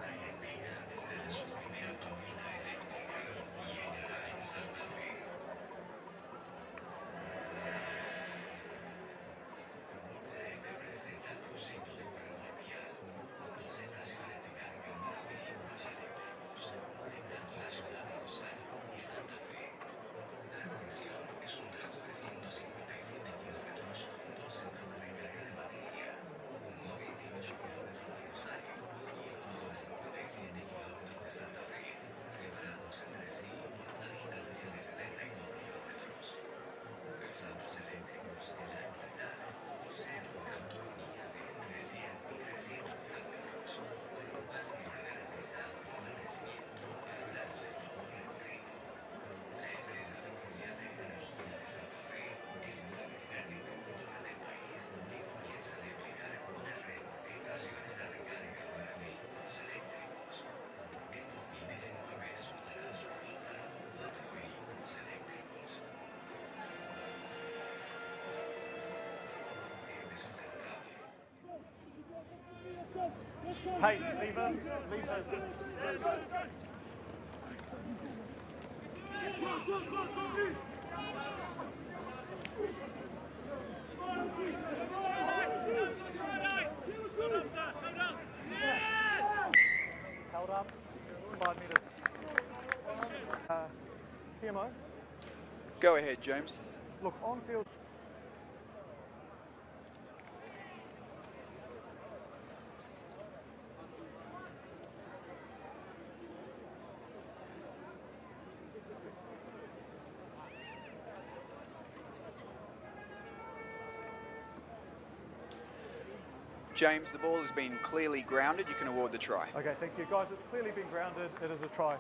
Argentina tendrá su primera autopista eléctrica y estará en Santa Fe. La presenta el proyecto de corredor vial, concentraciones de carga para vehículos eléctricos, conectando la ciudad de Rosario y Santa Fe. La conexión es un tramo de 157 kilómetros junto al centro de recarga de batería, un móvil de 8 kilómetros de Rosario y el nodo de 57 kilómetros de Santa Fe, separados entre sí por una distancia de 72 kilómetros. Los autos eléctricos en la actualidad poseen una autonomía de entre 100 y 300 kilómetros, con lo cual está garantizado el abastecimiento regular del todo el recorrido. La empresa provincial de energía de Santa Fe es la primera distribuidora del país que comienza a desplegar una red de estaciones de recarga para vehículos eléctricos. En 2019 sumará a su flota 4 vehículos eléctricos. Firme sustentable.
Hey, leave her. Leave her. Held up. 5 metres. TMO.
Go ahead, James.
Look, on field.
James, the ball has been clearly grounded. You can award the try.
Okay, thank you. Guys, it's clearly been grounded. It is a try.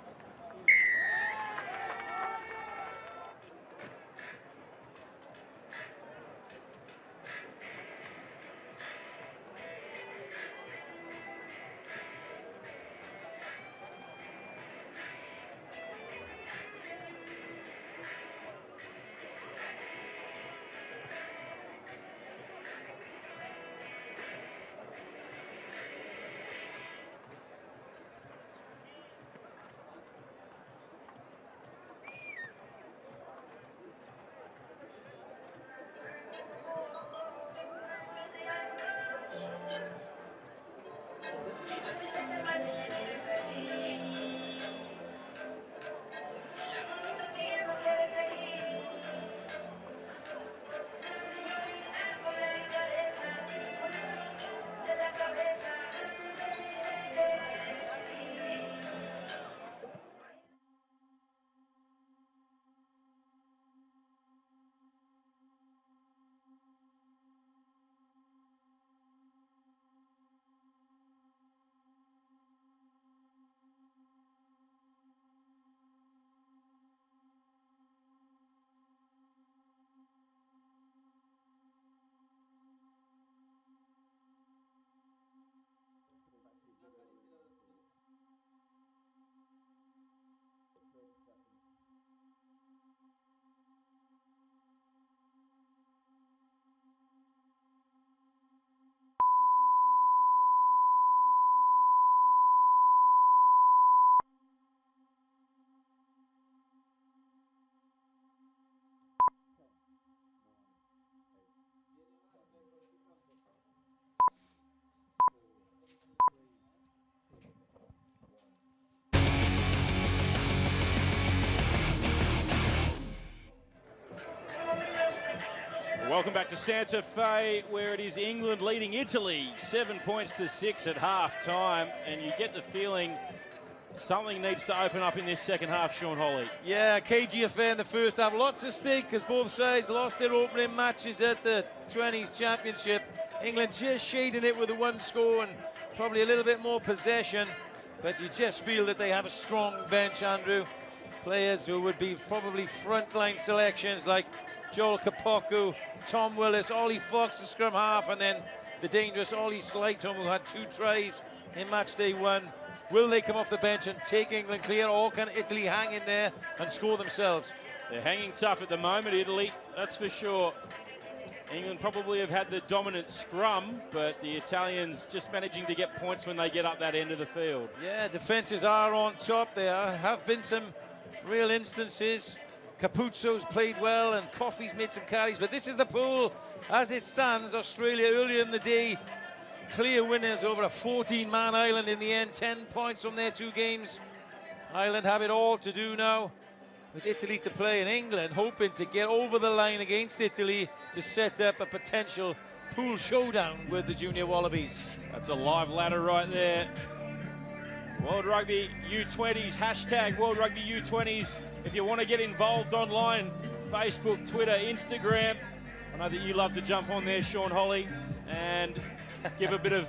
Welcome back to Santa Fe, where it is England leading Italy 7 points to 6 at half time, and you get the feeling something needs to open up in this second half, Sean Holly.
Yeah, cagey affair in the first half. Lots at stake because both sides lost their opening matches at the U20s Championship. England just shading it with a one score and probably a little bit more possession, but you just feel that they have a strong bench, Andrew. Players who would be probably frontline selections like Joel Kapoku, Tom Willis, Ollie Fox, the scrum half, and then the dangerous Ollie Slighton, who had 2 tries in match day 1. Will they come off the bench and take England clear, or can Italy hang in there and score themselves?
They're hanging tough at the moment, Italy, that's for sure. England probably have had the dominant scrum, but the Italians just managing to get points when they get up that end of the field.
Yeah, defences are on top. There have been some real instances. Capuzzo's played well and Coffey's made some carries, but this is the pool as it stands. Australia earlier in the day, clear winners over a 14-man Ireland in the end, 10 points from their 2 games. Ireland have it all to do now with Italy to play, and England hoping to get over the line against Italy to set up a potential pool showdown with the Junior Wallabies.
That's a live ladder right there. World Rugby U20s, hashtag World Rugby U20s. If you want to get involved online, Facebook, Twitter, Instagram. I know that you love to jump on there, Sean Holly, and give a bit of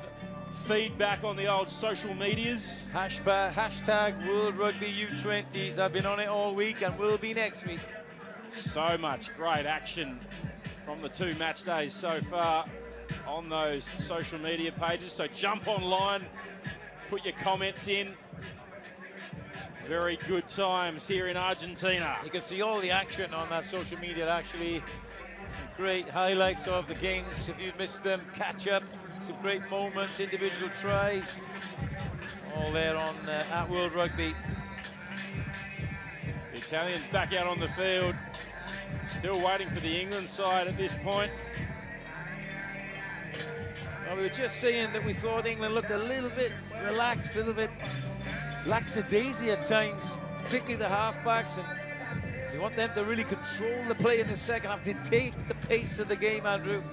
feedback on the old social medias.
Hashtag World Rugby U20s. I've been on it all week and will be next week.
So much great action from the 2 match days so far on those social media pages. So jump online, put your comments in. Very good times here in Argentina.
You can see all the action on that social media, actually. Some great highlights of the games. If you've missed them, catch up. Some great moments, individual tries. All there on at World Rugby.
The Italians back out on the field. Still waiting for the England side at this point.
Well, we were just saying that we thought England looked a little bit relaxed, a little bit lackadaisy at times, particularly the halfbacks, and you want them to really control the play in the second half, to take the pace of the game, Andrew.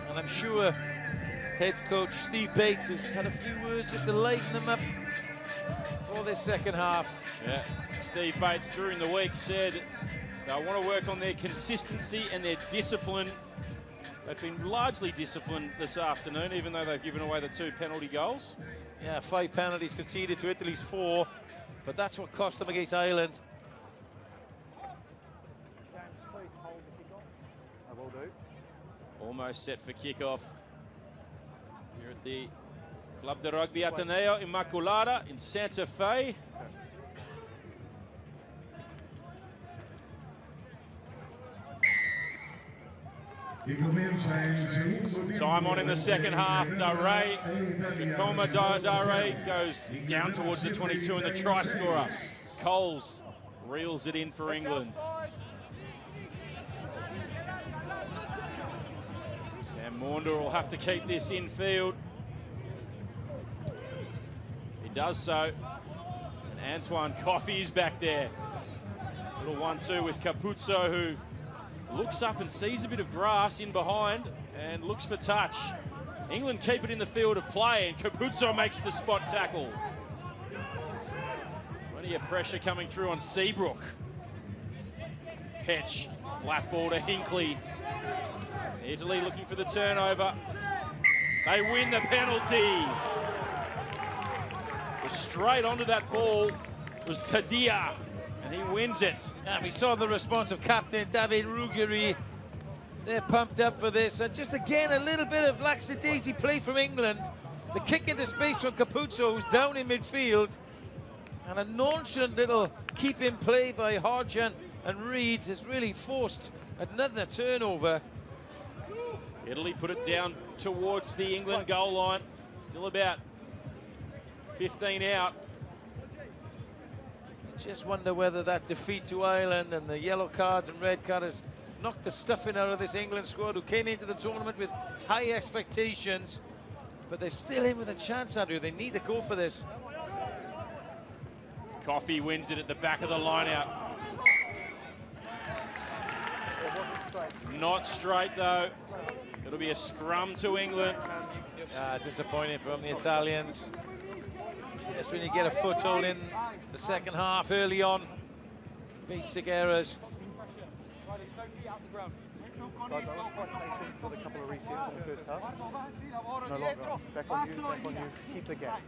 And I'm sure head coach Steve Bates has had a few words just to lighten them up for this second half.
Yeah, Steve Bates during the week said they want to work on their consistency and their discipline. They've been largely disciplined this afternoon, even though they've given away the 2 penalty goals.
Yeah, 5 penalties conceded to Italy's 4, but that's what cost them against Ireland.
I will do.
Almost set for kick-off here at the Club de Rugby Ateneo Immaculata in Santa Fe. Time on in the second half. Giacomo Dare goes down towards the 22 and the try scorer. Coles reels it in for England. Sam Maunder will have to keep this infield. He does so. And Antoine Coffey's back there. Little 1-2 with Capuzzo, who looks up and sees a bit of grass in behind and looks for touch. England keep it in the field of play, and Capuzzo makes the spot tackle. Plenty of pressure coming through on Seabrook. Petch, flat ball to Hinkley. Italy looking for the turnover. They win the penalty. Straight onto that ball was Tadia, and he wins it.
And we saw the response of captain David Ruggieri. They're pumped up for this, and just again a little bit of lackadaisy play from England. The kick into space from Capuzzo, who's down in midfield, and a nonchalant little keep-in play by Hodge and Reed has really forced another turnover.
Italy put it down towards the England goal line. Still about 15 out.
Just wonder whether that defeat to Ireland and the yellow cards and red card has knocked the stuffing out of this England squad, who came into the tournament with high expectations, but they're still in with a chance, Andrew. They need to go for this.
Coffey wins it at the back of the line out. Not straight though. It'll be a scrum to England.
Disappointing from the Italians. Yes, when you get a foothold in the second half early on, basic errors.
Guys, I was quite patient with a couple of resets in the first half. No longer. Back on you. Keep the gap.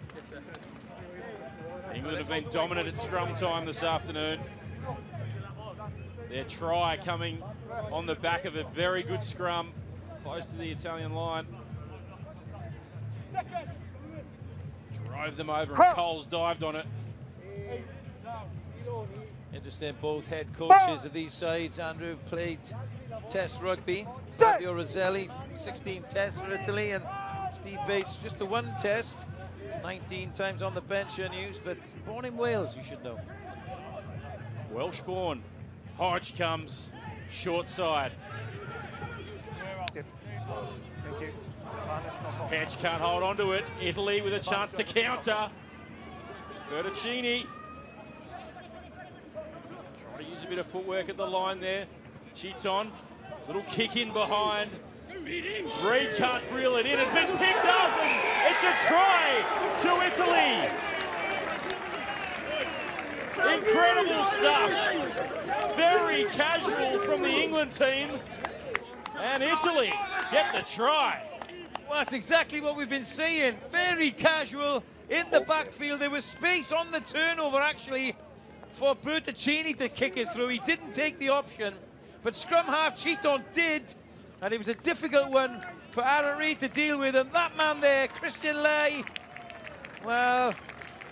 England have been dominant at scrum time this afternoon. Their try coming on the back of a very good scrum, close to the Italian line. Drove them over and Coles dived on it.
Interesting, both head coaches of these sides, Andrew, played Test rugby. Fabio Roselli, 16 tests for Italy, and Steve Bates, just the 1 test. 19 times on the bench in use, but born in Wales, you should know.
Welsh born. Hodge comes, short side.
Thank you.
Petch can't hold on to it. Italy with a chance to counter. Bertoncini. Trying to use a bit of footwork at the line there. Chiton, little kick in behind. Reed can't reel it in. It's been picked up, and it's a try to Italy. Incredible stuff. Very casual from the England team. And Italy get the try.
Well, that's exactly what we've been saying. Very casual in the backfield. There was space on the turnover, actually, for Bertoncini to kick it through. He didn't take the option, but scrum half Chiton did, and it was a difficult one for Aaron Reed to deal with. And that man there, Christian Lay, well,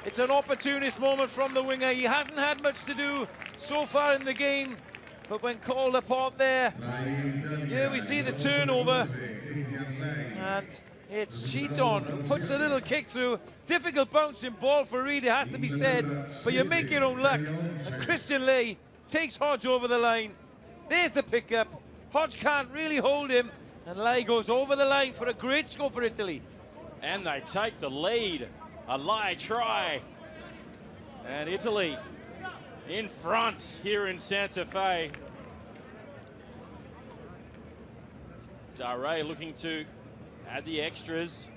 it's an opportunist moment from the winger. He hasn't had much to do so far in the game, but when called upon there, here we see the turnover. And it's Chiton who puts a little kick through. Difficult bouncing ball for Reed, it has to be said, but you make your own luck. And Christian Lay takes Hodge over the line. There's the pickup. Hodge can't really hold him, and Lay goes over the line for a great score for Italy.
And they take the lead. A Lay try. And Italy in front here in Santa Fe. Dare looking to add the extras.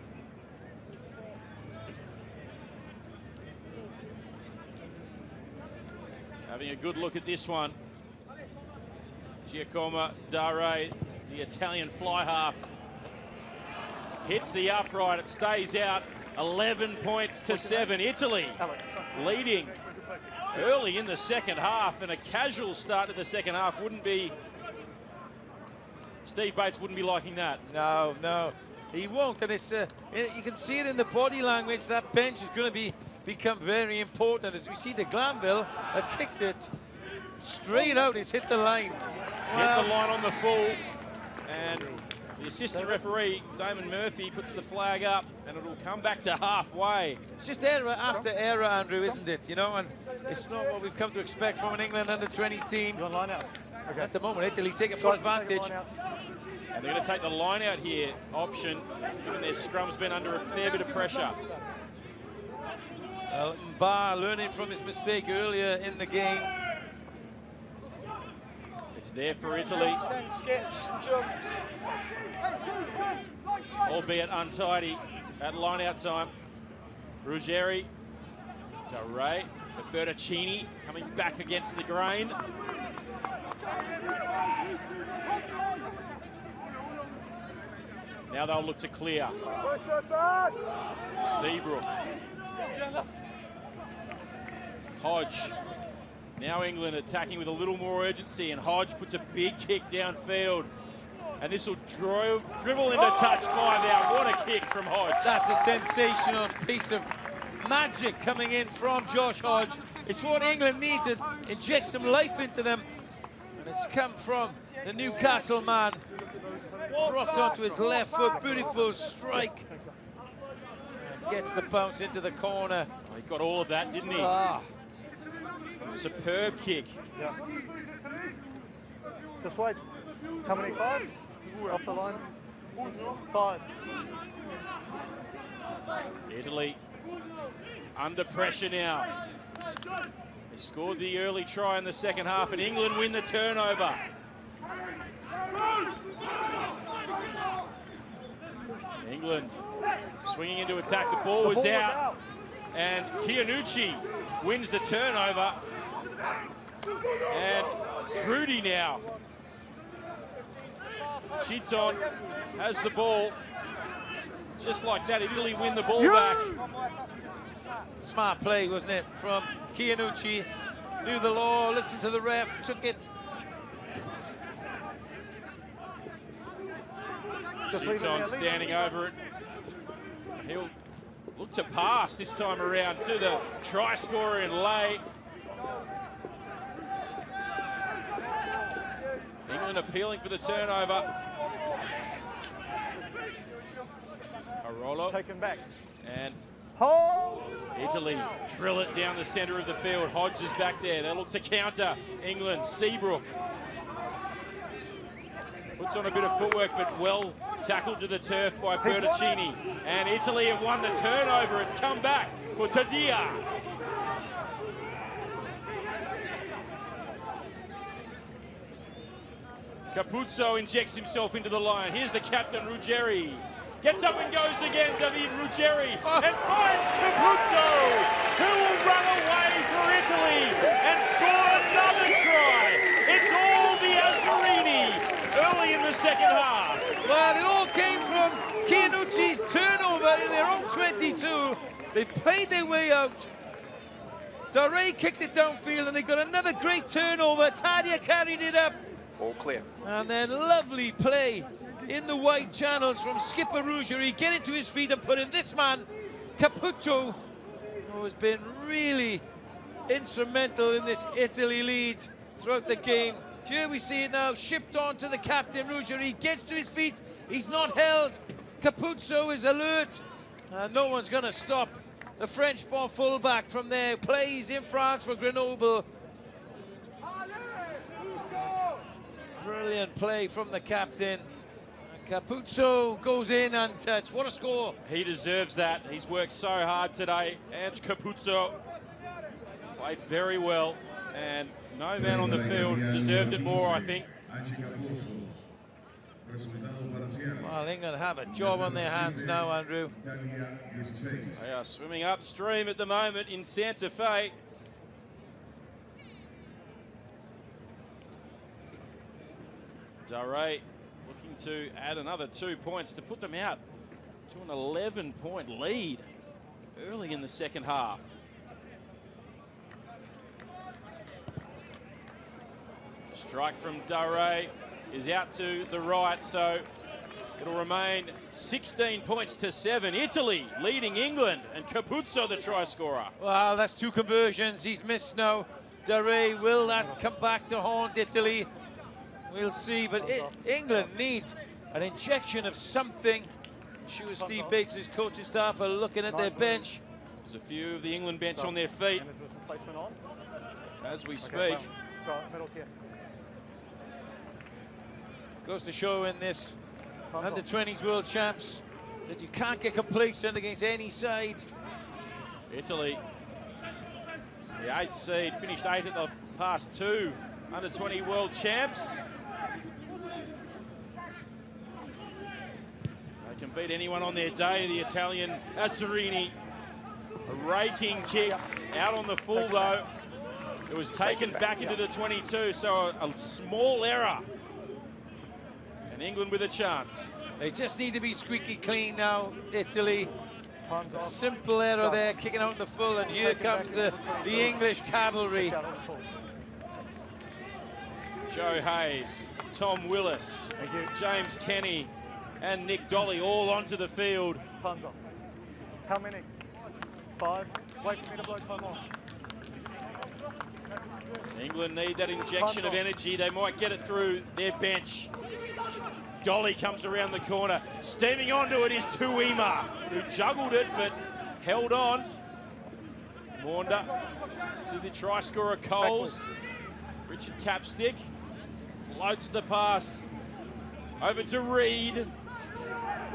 Having a good look at this one. Giacomo Dare The Italian fly half hits the upright. It stays out. 11 points to 7. Italy leading early in the second half, and a casual start to the second half wouldn't be. Steve Bates wouldn't be liking that.
No, no, he won't. And it's you can see it in the body language. That bench is going to become very important. As we see, de Glanville has kicked it straight out. He's hit the line.
Hit the line on the full, and the assistant referee, Damon Murphy, puts the flag up, and it'll come back to halfway.
It's just error after error, Andrew, isn't it? You know, and it's not what we've come to expect from an England under-20s team.
You want line out? Okay.
At the moment, Italy take it full advantage.
And they're going to take the line out here option, given their scrum's been under a fair bit of pressure.
Barr learning from his mistake earlier in the game.
It's there for Italy, albeit untidy at line-out time. Ruggeri, Ray to Bertaccini, coming back against the grain. Now they'll look to clear. Seabrook. Hodge. Now England attacking with a little more urgency, and Hodge puts a big kick downfield. And this will dribble into touch 5 out. What a kick from Hodge.
That's a sensational piece of magic coming in from Josh Hodge. It's what England need to inject some life into them. And it's come from the Newcastle man. Rocked onto his left foot, beautiful strike. And gets the bounce into the corner.
Oh, he got all of that, didn't he?
Ah.
Superb kick.
Yeah. Just wait. How many fives? Off the line. 5.
Italy under pressure now. They scored the early try in the second half, and England win the turnover. England swinging into attack. The ball was out, and Chianucci wins the turnover. And Trudy now. Chiton has the ball. Just like that, Italy win the ball back.
Smart play, wasn't it, from Chianucci. Knew the law, listened to the ref, took it.
Chiton standing over it. He'll look to pass this time around to the try scorer in Lay. England appealing for the turnover. Arolo.
Taken back.
And
Hold.
Italy drill it down the centre of the field. Hodge is back there. They look to counter England. Seabrook puts on a bit of footwork, but well tackled to the turf by Bertaccini. And Italy have won the turnover. It's come back for Tadia. Capuzzo injects himself into the line. Here's the captain, Ruggeri. Gets up and goes again, David Ruggeri, and finds Capuzzo, who will run away for Italy and score another try. It's all the Azzarini early in the second half.
Well, it all came from Chianucci's turnover in their own 22. They played their way out. Ray kicked it downfield, and they got another great turnover. Tadia carried it up.
All clear.
And then lovely play in the wide channels from skipper Ruggeri, getting to his feet and putting this man, Capuzzo, who has been really instrumental in this Italy lead throughout the game. Here we see it now, shipped on to the captain, Ruggeri, gets to his feet, he's not held. Capuzzo is alert, and no one's going to stop the French ball fullback from there. Plays in France for Grenoble. Brilliant play from the captain. Capuzzo goes in untouched. What a score.
He deserves that. He's worked so hard today. And Capuzzo played very well. And no man on the field deserved it more, I think.
Well, England have a job on their hands now, Andrew.
They are swimming upstream at the moment in Santa Fe. Ray looking looking to add another 2 points to put them out to an 11-point lead early in the second half. Strike from Dare is out to the right, so it'll remain 16 points to 7. Italy leading England, and Capuzzo the try scorer.
Well, that's 2 conversions he's missed now. Dare, will that come back to haunt Italy? We'll see, but England need an injection of something. I'm sure Steve Bates and his coaching staff are looking at their bench.
There's a few of the England bench on their feet as we speak.
Medals here.
Goes to show in this under-20s World Champs that you can't get complacent against any side.
Italy, the 8th seed, finished 8 at the past 2 under-20 World Champs. They can beat anyone on their day. The Italian Azzarini, a raking kick out on the full though. It was taken back into the 22, so a small error. And England with a chance.
They just need to be squeaky clean now, Italy. A simple error there, kicking out the full, and here comes the English cavalry.
Joe Hayes, Tom Willis, James Kenny, and Nick Dolly all onto the field.
Time's off. How many? 5. Wait for me to blow time off.
England need that injection of energy. They might get it through their bench. Dolly comes around the corner. Steaming onto it is Tuima, who juggled it but held on. Maunda to the try scorer Coles. Richard Capstick floats the pass over to Reed.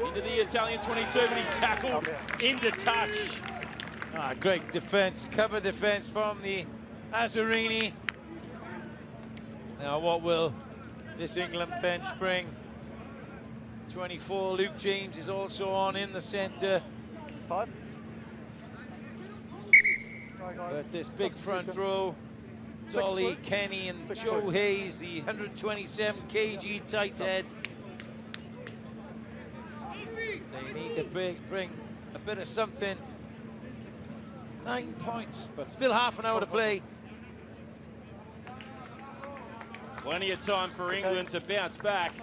Into the Italian 22, but he's tackled into touch.
Great defense, cover defense from the Azzarini. Now what will this England bench bring? 24, Luke James is also on in the centre.
5. Sorry, guys.
But this big front row, Dolly, Kenny and Joe Hayes, the 127 kg tight head. They need to bring a bit of something. 9 points, but still half an hour to play.
Plenty of time for England to bounce back.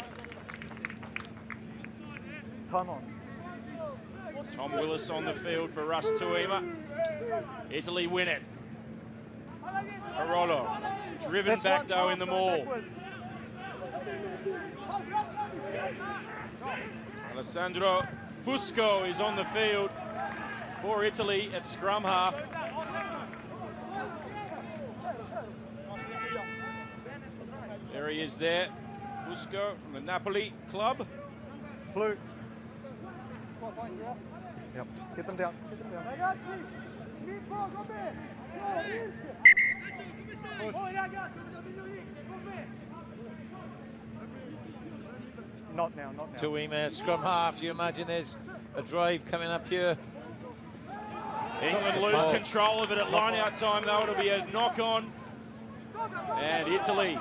Time on.
Tom Willis on the field for Russ Tuima. Italy win it. Carollo driven back though in the maul. Alessandro Fusco is on the field for Italy at scrum half. There he is there, Fusco from the Napoli club.
Blue. Yep, get them down, get them down. Push. Not now, not now.
Tuima, scrum half, you imagine there's a drive coming up here.
England lose control of it at line-out time though, it'll be a knock-on. And Italy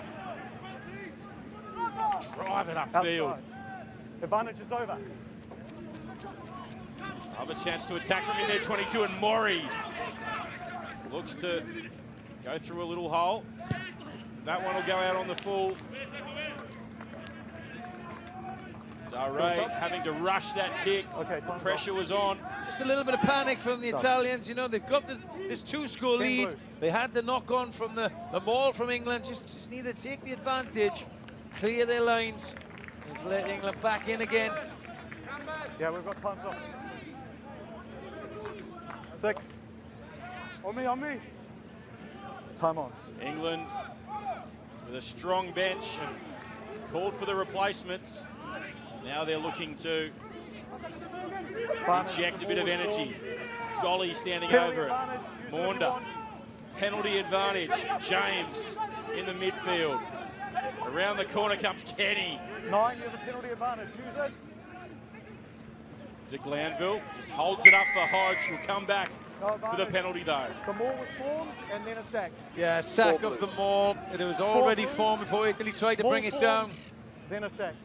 drive it upfield.
Advantage is over.
Another chance to attack from in there, 22, and Mori looks to go through a little hole. That one will go out on the full. Dare having to rush that kick. Pressure was on.
Just a little bit of panic from the Italians. You know, they've got this 2-score lead.
Blue.
They had the knock-on from the maul from England. Just need to take the advantage, clear their lines. They've let England back in again.
Yeah, we've got times off. 6. On me. Time on.
England with a strong bench and called for the replacements. Now they're looking to inject a bit of energy. Dolly standing over it. Maunda. Penalty advantage. James in the midfield. Around the corner comes Kenny.
9, you have a penalty advantage. Use it.
De Glanville just holds it up for Hodge. Will come back for the penalty though.
The maul was formed and then a sack.
Yeah, a sack of the maul. It was already formed before Italy tried to bring it down.
Then a sack.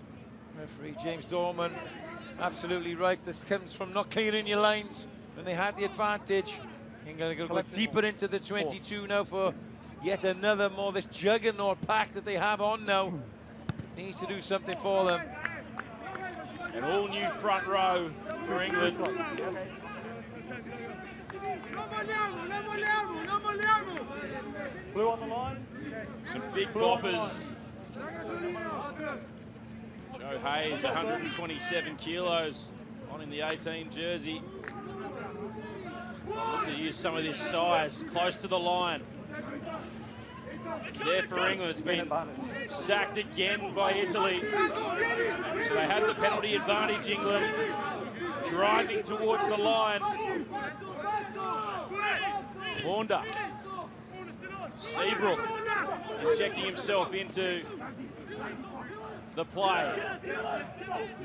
Referee James Dorman, absolutely right. This comes from not clearing your lines when they had the advantage. England are going to go deeper into the 22 now for yet another more this juggernaut pack that they have on now. Needs to do something for them.
An all-new front row for England.
Blue on the line.
Some big boppers. Joe Hayes, 127 kilos, on in the 18 jersey. I'll look to use some of this size close to the line. It's there for England. It's been sacked again by Italy. So they have the penalty advantage, England. Driving towards the line. Maunda. Seabrook injecting himself into the play.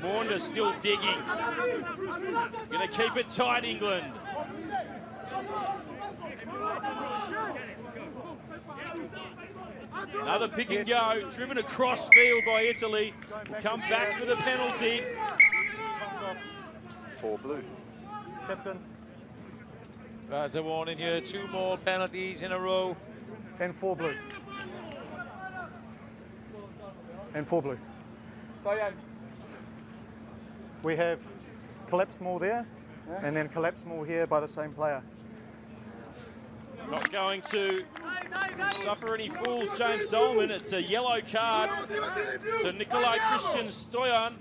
Maunda still digging. Going to keep it tight, England. Another pick and go, driven across field by Italy. Will come back for the penalty.
4 blue.
Captain.
As a warning here, 2 more penalties in a row.
And 4 blue. And 4 blue. We have collapsed more there, and then collapsed more here by the same player.
Not going to suffer any fools, James Dolman. It's a yellow card to Nikolai Christian Stoyan.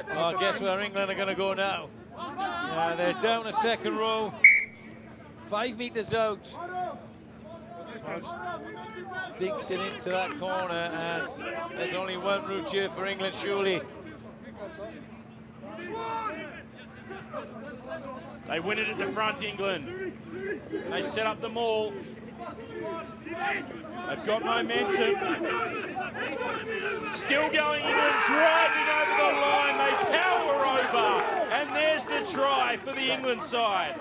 Well, guess where England are going to go now? Yeah, they're down a second row, 5 meters out. Dinks it into that corner, and there's only one route here for England, surely.
They win it at the front, England. And they set up the maul. They've got momentum. Still going, England driving over the line. They power over. And there's the try for the England side.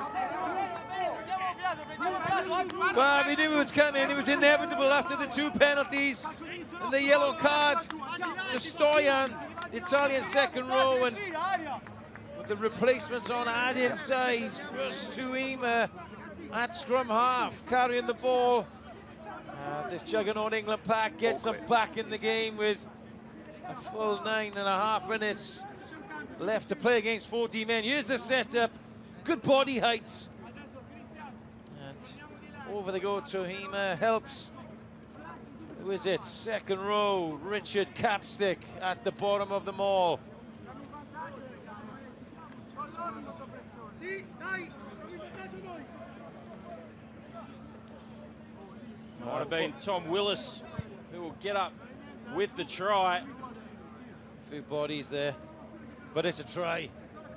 Well, we knew it was coming. It was inevitable after the 2 penalties and the yellow card to Stoyan, the Italian second row, and with the replacements on add in size. Russ Tuima at scrum half, carrying the ball. This juggernaut England pack gets them back in the game with a full 9.5 minutes left to play against 14 men. Here's the setup. Good body heights. And over they go. Tuhima helps. Who is it? Second row, Richard Capstick at the bottom of the maul.
Might have been Tom Willis who will get up with the try.
A few bodies there, but it's a try.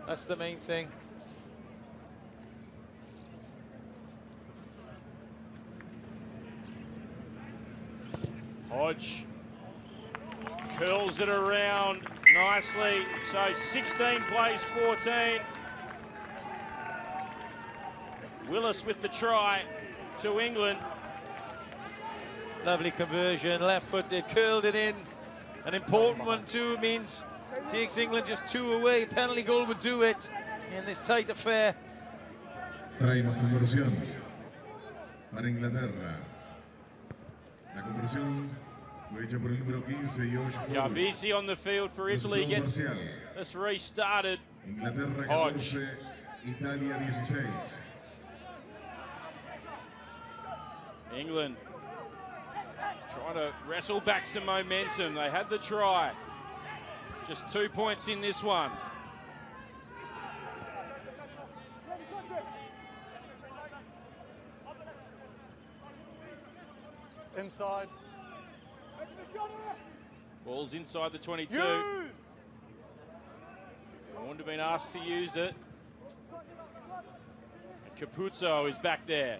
That's the main thing.
Hodge curls it around nicely. So 16 plays 14. Willis with the try to England.
Lovely conversion, left-footed, curled it in. An important one too, means takes England just 2 away. Penalty goal would do it in this tight affair.
Traemos conversión para Inglaterra. La conversión fue hecha por el número 15, Josh.
Garbisi on the field for Italy gets this restarted.
Inglaterra
Hodge.
14, Italia 16.
England trying to wrestle back some momentum. They had the try. Just 2 points in this one.
Inside.
Ball's inside the 22. Wouldn't have been asked to use it. And Capuzzo is back there.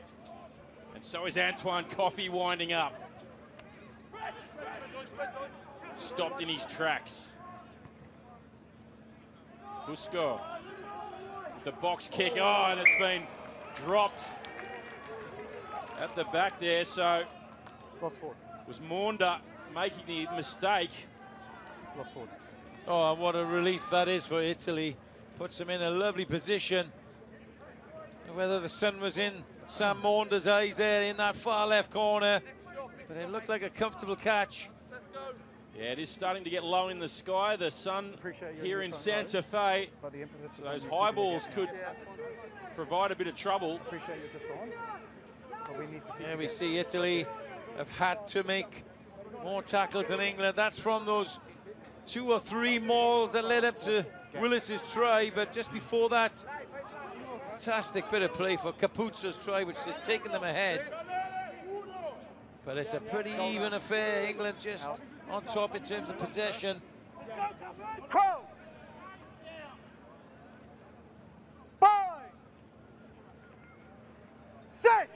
And so is Antoine Coffey winding up. Stopped in his tracks. Fusco with the box kick. Oh, and it's been dropped at the back there. So
Lost 4.
was Maunda making the mistake
lost forward.
Oh, and what a relief that is for Italy. Puts them in a lovely position. Whether the sun was in Sam Maunder's eyes there in that far left corner, but it looked like a comfortable catch.
Yeah, it is starting to get low in the sky. The sun here in Santa Fe. So those high balls could provide a bit of trouble.
Appreciate you just on. But we need to keep
Yeah, we see Italy have had to make more tackles than England. That's from those 2 or 3 mauls that led up to Willis's try, but just before that, fantastic bit of play for Capuzzo's try, which has taken them ahead. But it's a pretty even affair. England just on top in terms of possession.
5, 6.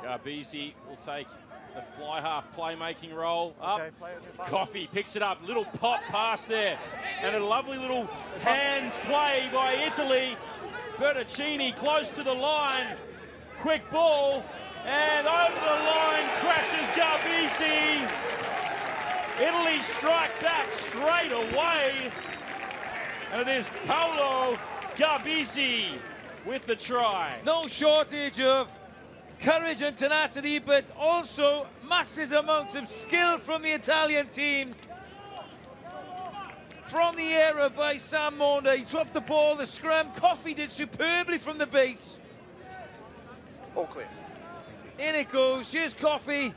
Garbisi will take the fly half playmaking role. Up,
Okay, play it.
Coffey picks it up, little pop pass there, and a lovely little hands play by Italy. Bertaccini close to the line, quick ball, and over the line crashes Garbisi. Italy strike back straight away, and it is Paolo Garbisi with the try.
No shortage of courage and tenacity, but also massive amounts of skill from the Italian team. From the error by Sam Maunder, he dropped the ball, the scrum. Coffey did superbly from the base.
All clear.
In it goes, here's Coffey,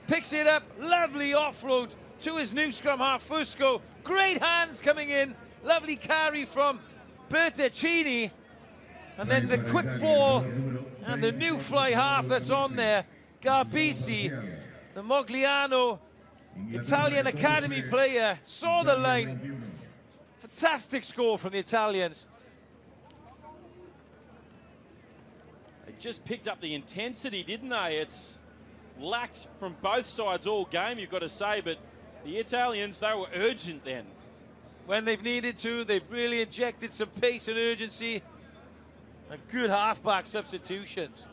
picks it up, lovely offload to his new scrum half, Fusco. Great hands coming in, lovely carry from Bertaccini. And then the quick ball and the new fly half that's on there, Garbisi, the Mogliano Italian Academy player, saw the line. Fantastic score from the Italians.
They just picked up the intensity, didn't they? It's lacked from both sides all game, you've got to say, but the Italians, they were urgent then.
When they've needed to, they've really injected some pace and urgency. And good halfback substitutions.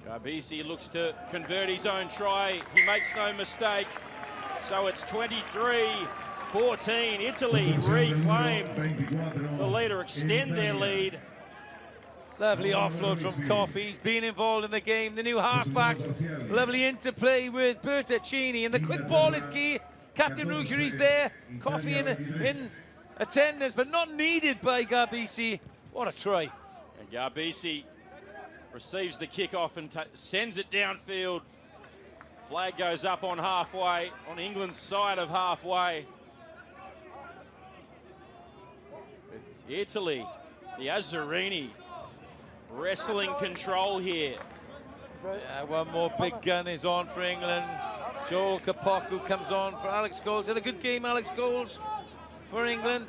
Garbisi looks to convert his own try. He makes no mistake. So it's 23-14. Italy reclaim the lead or extend their lead.
Lovely offload from Coffey. He's been involved in the game. The new halfbacks. Lovely interplay with Bertaccini. And the quick ball is key. Captain Ruggeri's there. Coffey in attendance, but not needed by Garbisi. What a try.
And Garbisi receives the kickoff and sends it downfield. Flag goes up on halfway, on England's side of halfway. It's Italy, the Azzarini, wrestling control here.
One more big gun is on for England. Joel Kapoku comes on for Alex Goals. Had a good game, Alex Goals, for England.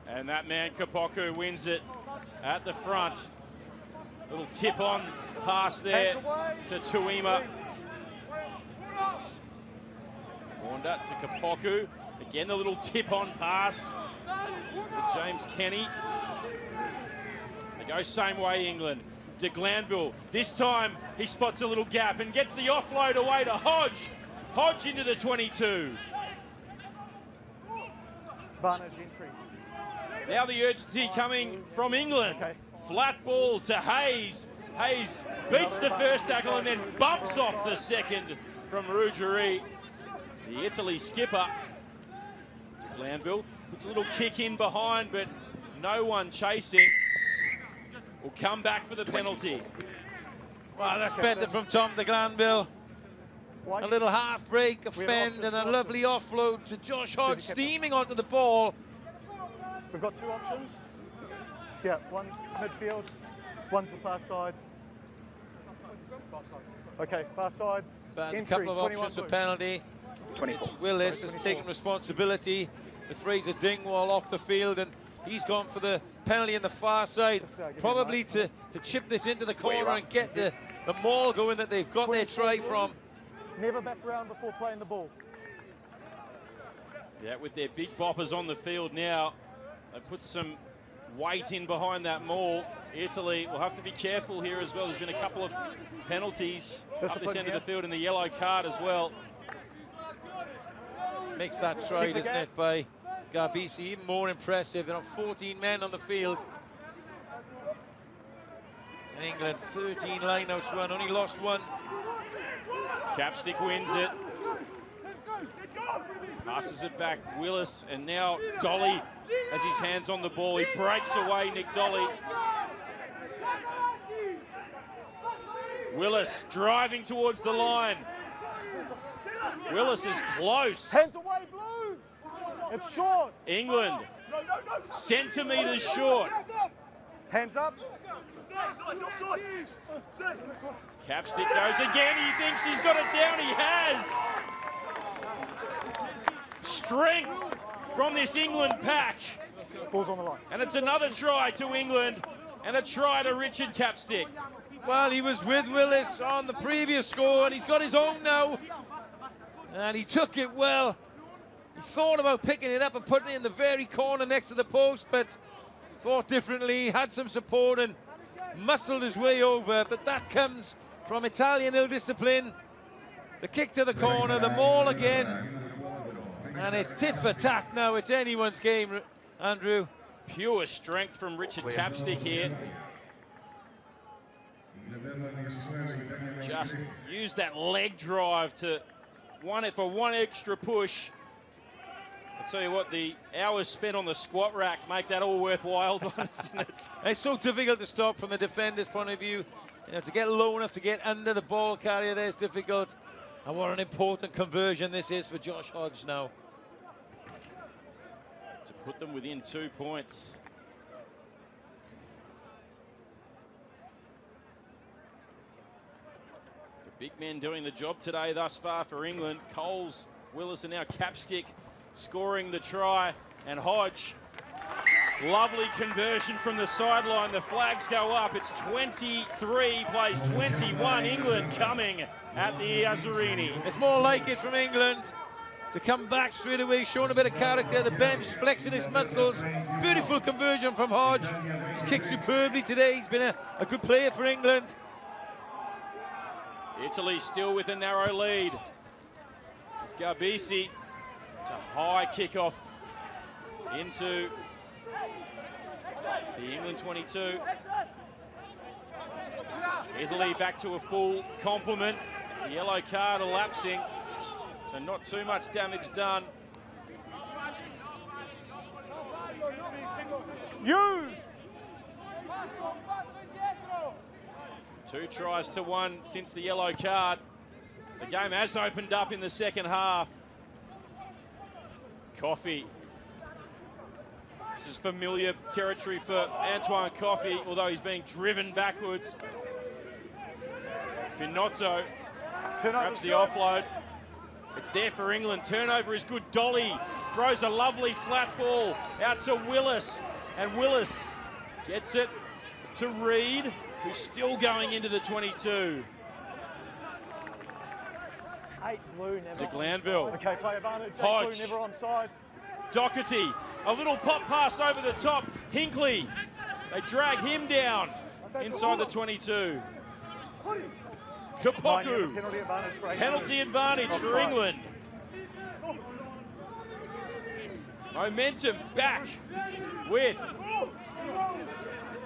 And that man, Kapoku, wins it at the front. Little tip-on pass there to Tuima. Wanda to Kapoku. Again, the little tip-on pass to James Kenny. They go same way, England. De Glanville. This time, he spots a little gap and gets the offload away to Hodge. Hodge into the 22.
Barnard Gentry.
Now the urgency coming from England.
Okay.
Flat ball to Hayes. Hayes beats the first tackle and then bumps off the second from Ruggeri. The Italy skipper, De Glanville, puts a little kick in behind, but no one chasing. Will come back for the penalty.
Wow, that's better from Tom De Glanville. A little half break, a fend, and a lovely offload to Josh Hodge, steaming onto the ball.
We've got 2 options. Yeah, one's midfield, one's the far side. Okay, far side.
But there's a
Entry,
couple of options for penalty.
24.
Willis has taken responsibility with Fraser Dingwall off the field, and he's gone for the penalty in the far side, probably to chip this into the corner and get the maul going that they've got their try from.
Never back around before playing the ball.
Yeah, with their big boppers on the field now, They put some weight in behind that maul. Italy will have to be careful here as well. There's been a couple of penalties up this end of the field and the yellow card as well.
Makes that try, doesn't it, by Garbisi even more impressive. There are 14 men on the field. In England, 13 lineouts run, only lost one.
Capstick wins it. Passes it back, Willis, and now Dolly has his hands on the ball. He breaks away, Nick Dolly. Willis driving towards the line. Willis is close.
Hands away, Blue. It's short.
England, centimetres short.
Hands up.
Capstick goes again. He thinks he's got it down. He has. Strength from this England pack.
Ball's on the line.
And it's another try to England and a try to Richard Capstick.
Well, he was with Willis on the previous score, and he's got his own now. And he took it well. He thought about picking it up and putting it in the very corner next to the post, but thought differently, had some support and muscled his way over. But that comes from Italian ill-discipline. The kick to the corner, the maul again. And it's tit for tat now. It's anyone's game, Andrew.
Pure strength from Richard Capstick here. Just use that leg drive to for one extra push. I'll tell you what, the hours spent on the squat rack make that all worthwhile, doesn't it?
It's so difficult to stop from the defender's point of view. You know, to get low enough to get under the ball carrier there is difficult. And what an important conversion this is for Josh Hodge now.
To put them within 2 points. The big men doing the job today thus far for England. Coles, Willis, and now Capstick scoring the try. And Hodge, lovely conversion from the sideline. The flags go up. It's 23 plays 21. England coming at the Azzurrini.
It's more like it from England to come back straight away, showing a bit of character. The bench flexing his muscles. Beautiful conversion from Hodge. He's kicked superbly today. He's been a good player for England.
Italy still with a narrow lead. It's Garbisi. It's a high kickoff into the England 22. Italy back to a full complement. The yellow card elapsing, so not too much damage done.
Use!
2 tries to 1 since the yellow card. The game has opened up in the second half. Coffey. This is familiar territory for Antoine Coffey, although he's being driven backwards. Finotto grabs the offload. It's there for England. Turnover is good. Dolly throws a lovely flat ball out to Willis. And Willis gets it to Reed, who's still going into the 22.
8 Blue, never
To Glanville.
Okay, play advantage. 8
Hodge.
Blue, never onside.
Doherty, a little pop pass over the top. Hinkley, they drag him down inside the 22. Kapoku,
Penalty advantage for 8
penalty advantage for
Offside.
England. Momentum back with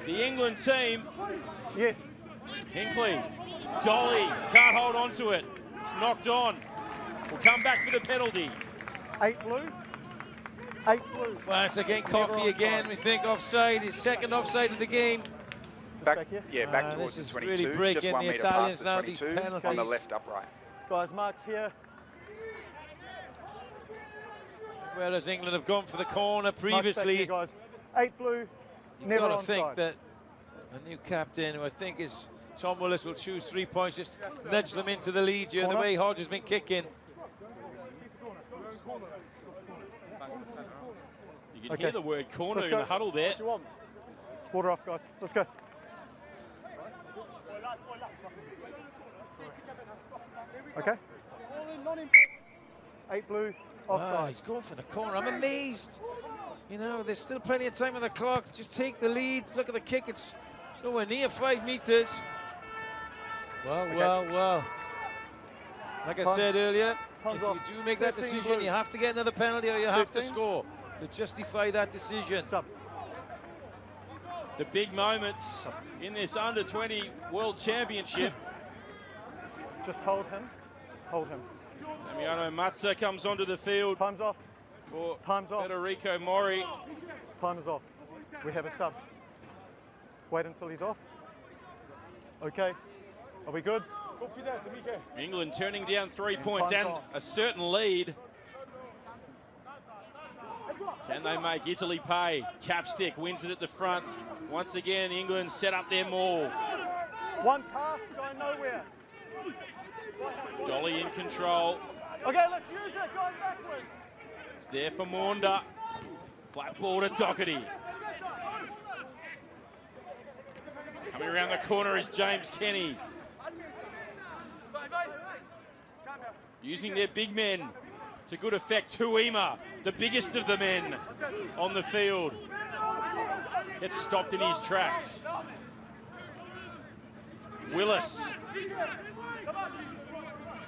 the England team.
Yes.
Hinkley, Dolly, can't hold on to it. It's knocked on. We'll come back for the penalty.
8 Blue. 8 Blue.
Well, it's again Coffey again. We think offside, his second offside of the game.
Back towards
this
the
is
22.
really breaking
just 1
the
metre
Italians
past the
now, these
22 on the
penalties.
left upright.
Guys, marks here.
Whereas England have gone for the corner
Marks back
previously.
here, guys. 8 Blue,
You've
never
got to think
onside.
that a new captain, who I think is Tom Willis, will choose 3 points, just nudge them into the lead here, the
Corner.
way Hodge has been kicking.
You can hear the word corner in the huddle there.
Water off, guys. Let's go. Okay. 8 Blue,
Wow,
offside.
he's going for the corner. I'm amazed. You know, there's still plenty of time on the clock. Just take the lead. Look at the kick. It's nowhere near 5 meters. Well. Like I said earlier, if you do make that decision, you have to get another penalty or you have to score to justify that decision.
The big moments in this under-20 World Championship.
Just hold him. Hold him.
Damiano Mazza comes onto the field.
Time's off.
For
Time's off.
Federico Mori.
Time is off. We have a sub. Wait until he's off. Okay. Are we good?
England turning down 3 points and
on.
a certain lead. Can they make Italy pay? Capstick wins it at the front. Once again, England set up their maul.
Once half, going nowhere.
Dolly in control.
Okay, let's use it, going backwards.
It's there for Maunda. Flat ball to Doherty. Coming around the corner is James Kenny. Using their big men to good effect. Tuima, the biggest of the men on the field, gets stopped in his tracks. Willis.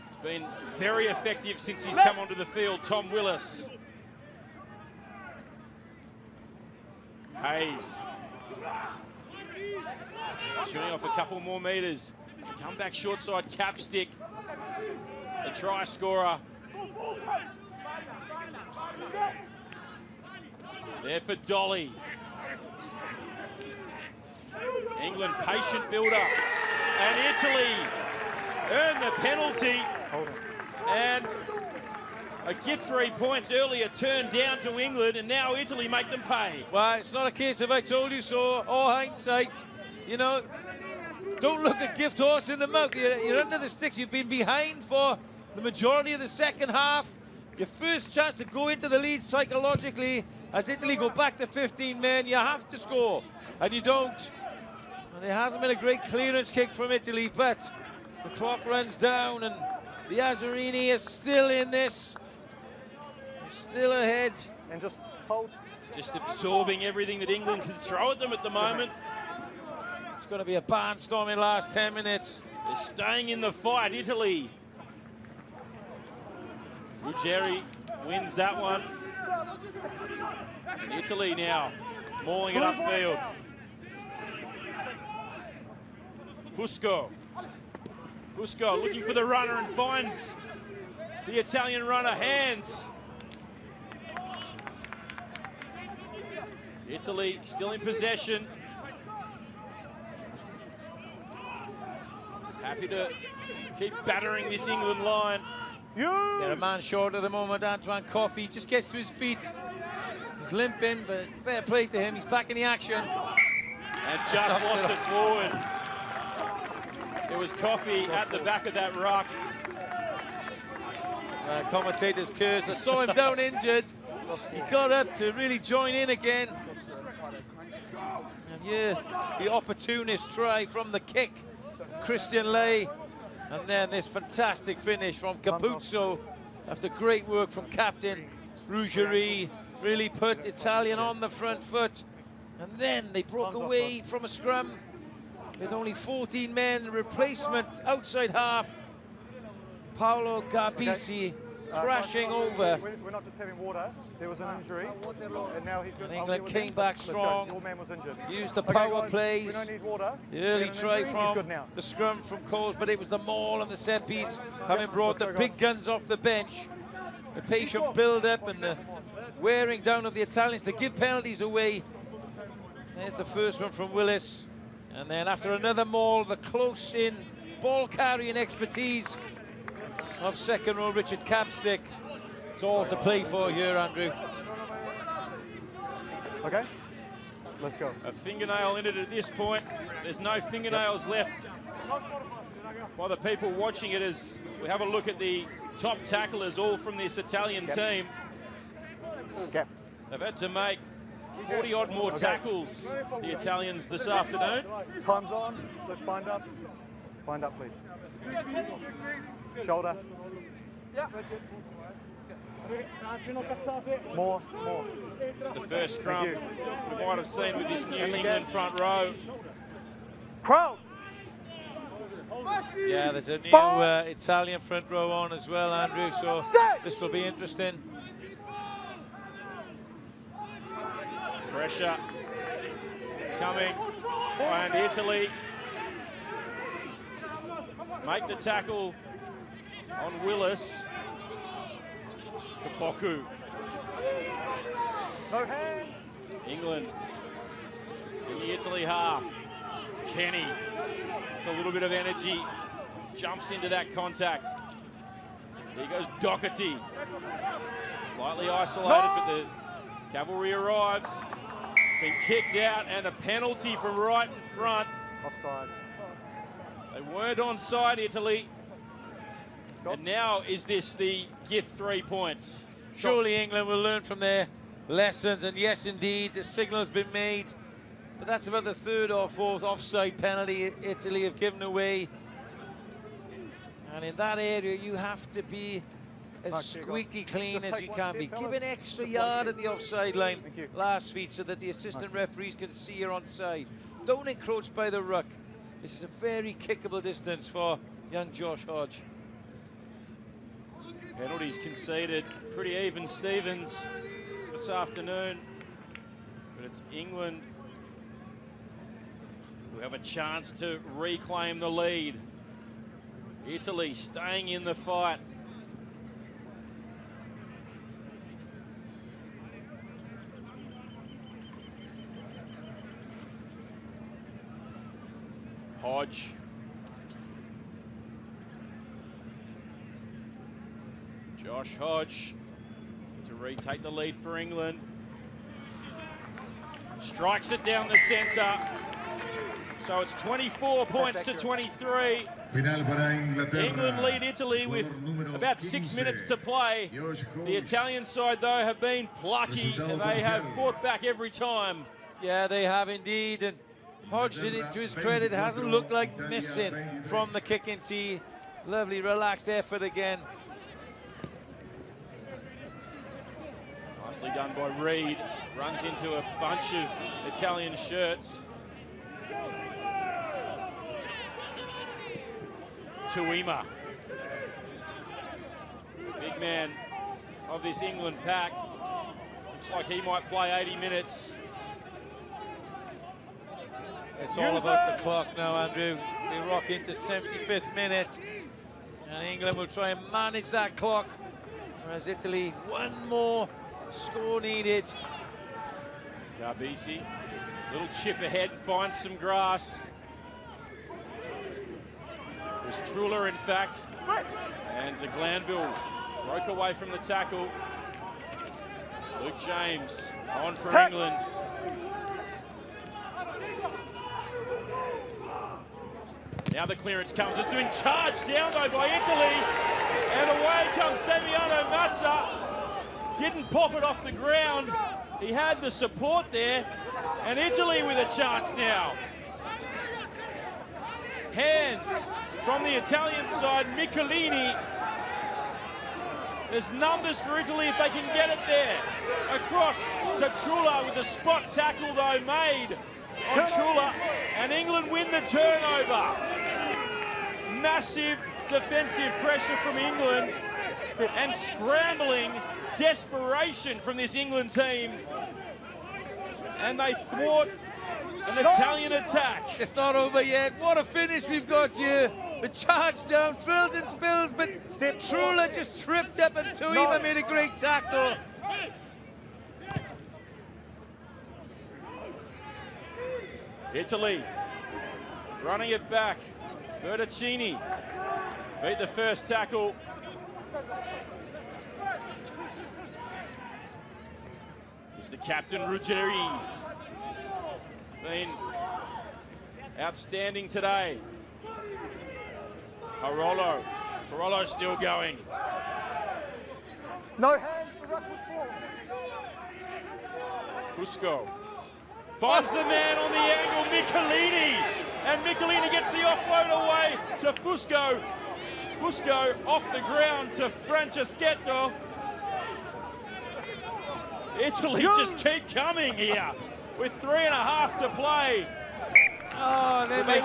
It's been very effective since he's come onto the field, Tom Willis. Hayes. Shooting off a couple more meters. Come back short side, Capstick. The try scorer. There for Dolly. England patient build up. And Italy earn the penalty. And a gift 3 points earlier turned down to England, and now Italy make them pay.
Well, it's not a case of I told you so or hindsight. You know, don't look a gift horse in the mouth. You're under the sticks. You've been behind for the majority of the second half. Your first chance to go into the lead psychologically, as Italy go back to 15 men, you have to score, and you don't. And it hasn't been a great clearance kick from Italy, but the clock runs down, and the Azzurrini is still in this. They're still ahead.
And just hold.
Just absorbing everything that England can throw at them at the moment.
It's going to be a barnstorming last 10 minutes.
They're staying in the fight, Italy. Ruggeri wins that one. And Italy now mauling it upfield. Fusco looking for the runner and finds the Italian runner. Hands. Italy still in possession. Happy to keep battering this England line.
They're a man short at the moment. Antoine Coffey just gets to his feet. He's limping, but fair play to him. He's back in the action.
And just lost it forward. There was Coffey at the back of that ruck.
Commentators curse. I saw him down injured. He got up to really join in again. And yeah, the opportunist try from the kick. Christian Lay. And then this fantastic finish from Capuzzo after great work from captain Ruggeri. Really put Italian on the front foot. And then they broke away from a scrum with only 14 men. Replacement outside half. Paolo Garbisi crashing over.
We're not just having water. There was an injury, and now he's going.
England came back strong.
Your man was injured.
Used the power plays.
We don't need water.
The early try from the scrum from Coles, but it was the maul and the set piece having brought the big guns off the bench. The patient build-up and the wearing down of the Italians to give penalties away. There's the first one from Willis. And then after another maul, the close-in ball-carrying expertise of second row Richard Capstick. It's all to play for here, Andrew.
Okay, let's go.
A fingernail in it at this point. There's no fingernails left by the people watching it as we have a look at the top tacklers, all from this Italian team. They've had to make 40-odd more tackles, the Italians, this afternoon.
Time's on. Let's bind up. Bind up, please. Shoulder. More.
It's the first scrum we might have seen with this new England front row.
Crowd.
Yeah, there's a new Italian front row on as well, Andrew, so this will be interesting.
Pressure coming, and Italy make the tackle on Willis. Kapoku.
No hands.
England in the Italy half. Kenny with a little bit of energy jumps into that contact. There goes Doherty. Slightly isolated, but the cavalry arrives. Been kicked out, and a penalty from right in front.
Offside.
They weren't onside, Italy. And now is this the gift 3 points?
Surely England will learn from their lessons, and yes, indeed, the signal's been made. But that's about the third or fourth offside penalty Italy have given away. And in that area, you have to be as squeaky clean as you can be. Give an extra yard at the offside line last feed so that the assistant referees can see you're onside. Don't encroach by the ruck. This is a very kickable distance for young Josh Hodge.
Penalties conceded, pretty even Stevens this afternoon. But it's England who have a chance to reclaim the lead. Italy staying in the fight. Hodge. Josh Hodge to retake the lead for England. Strikes it down the centre. So it's 24 points to 23. England lead Italy with about 6 minutes to play. The Italian side, though, have been plucky, and they have fought back every time.
Yeah, they have indeed. And Hodge, to his credit, hasn't looked like missing from the kicking tee. Lovely, relaxed effort again.
Nicely done by Reed. Runs into a bunch of Italian shirts. Tuima. Big man of this England pack. Looks like he might play 80 minutes.
It's all about the clock now, Andrew. We rock into 75th minute, and England will try and manage that clock, whereas Italy, one more score needed.
Garbisi, little chip ahead, finds some grass. It was Truller, in fact, and de Glanville broke away from the tackle. Luke James on for England. Now the clearance comes. It's being charged down, though, by Italy. And away comes Damiano Mazza. Didn't pop it off the ground. He had the support there. And Italy with a chance now. Hands from the Italian side, Michelini. There's numbers for Italy if they can get it there. Across to Truller with a spot tackle, though, made on Truller. And England win the turnover. Massive defensive pressure from England and scrambling desperation from this England team. And they thwart an Italian attack.
It's not over yet. What a finish we've got here. The charge down, thrills and spills, but Truller just tripped up and Tuima made a great tackle.
Italy running it back. Bertaccini beat the first tackle. Here's the captain, Ruggeri. Been outstanding today. Parolo still going.
No hands, the ruck was formed.
Fusco finds the man on the angle, Michelini. And Michelini gets the offload away to Fusco. Fusco off the ground to Franceschetto. Italy just keep coming here with 3.5 to play.
Oh, and then
They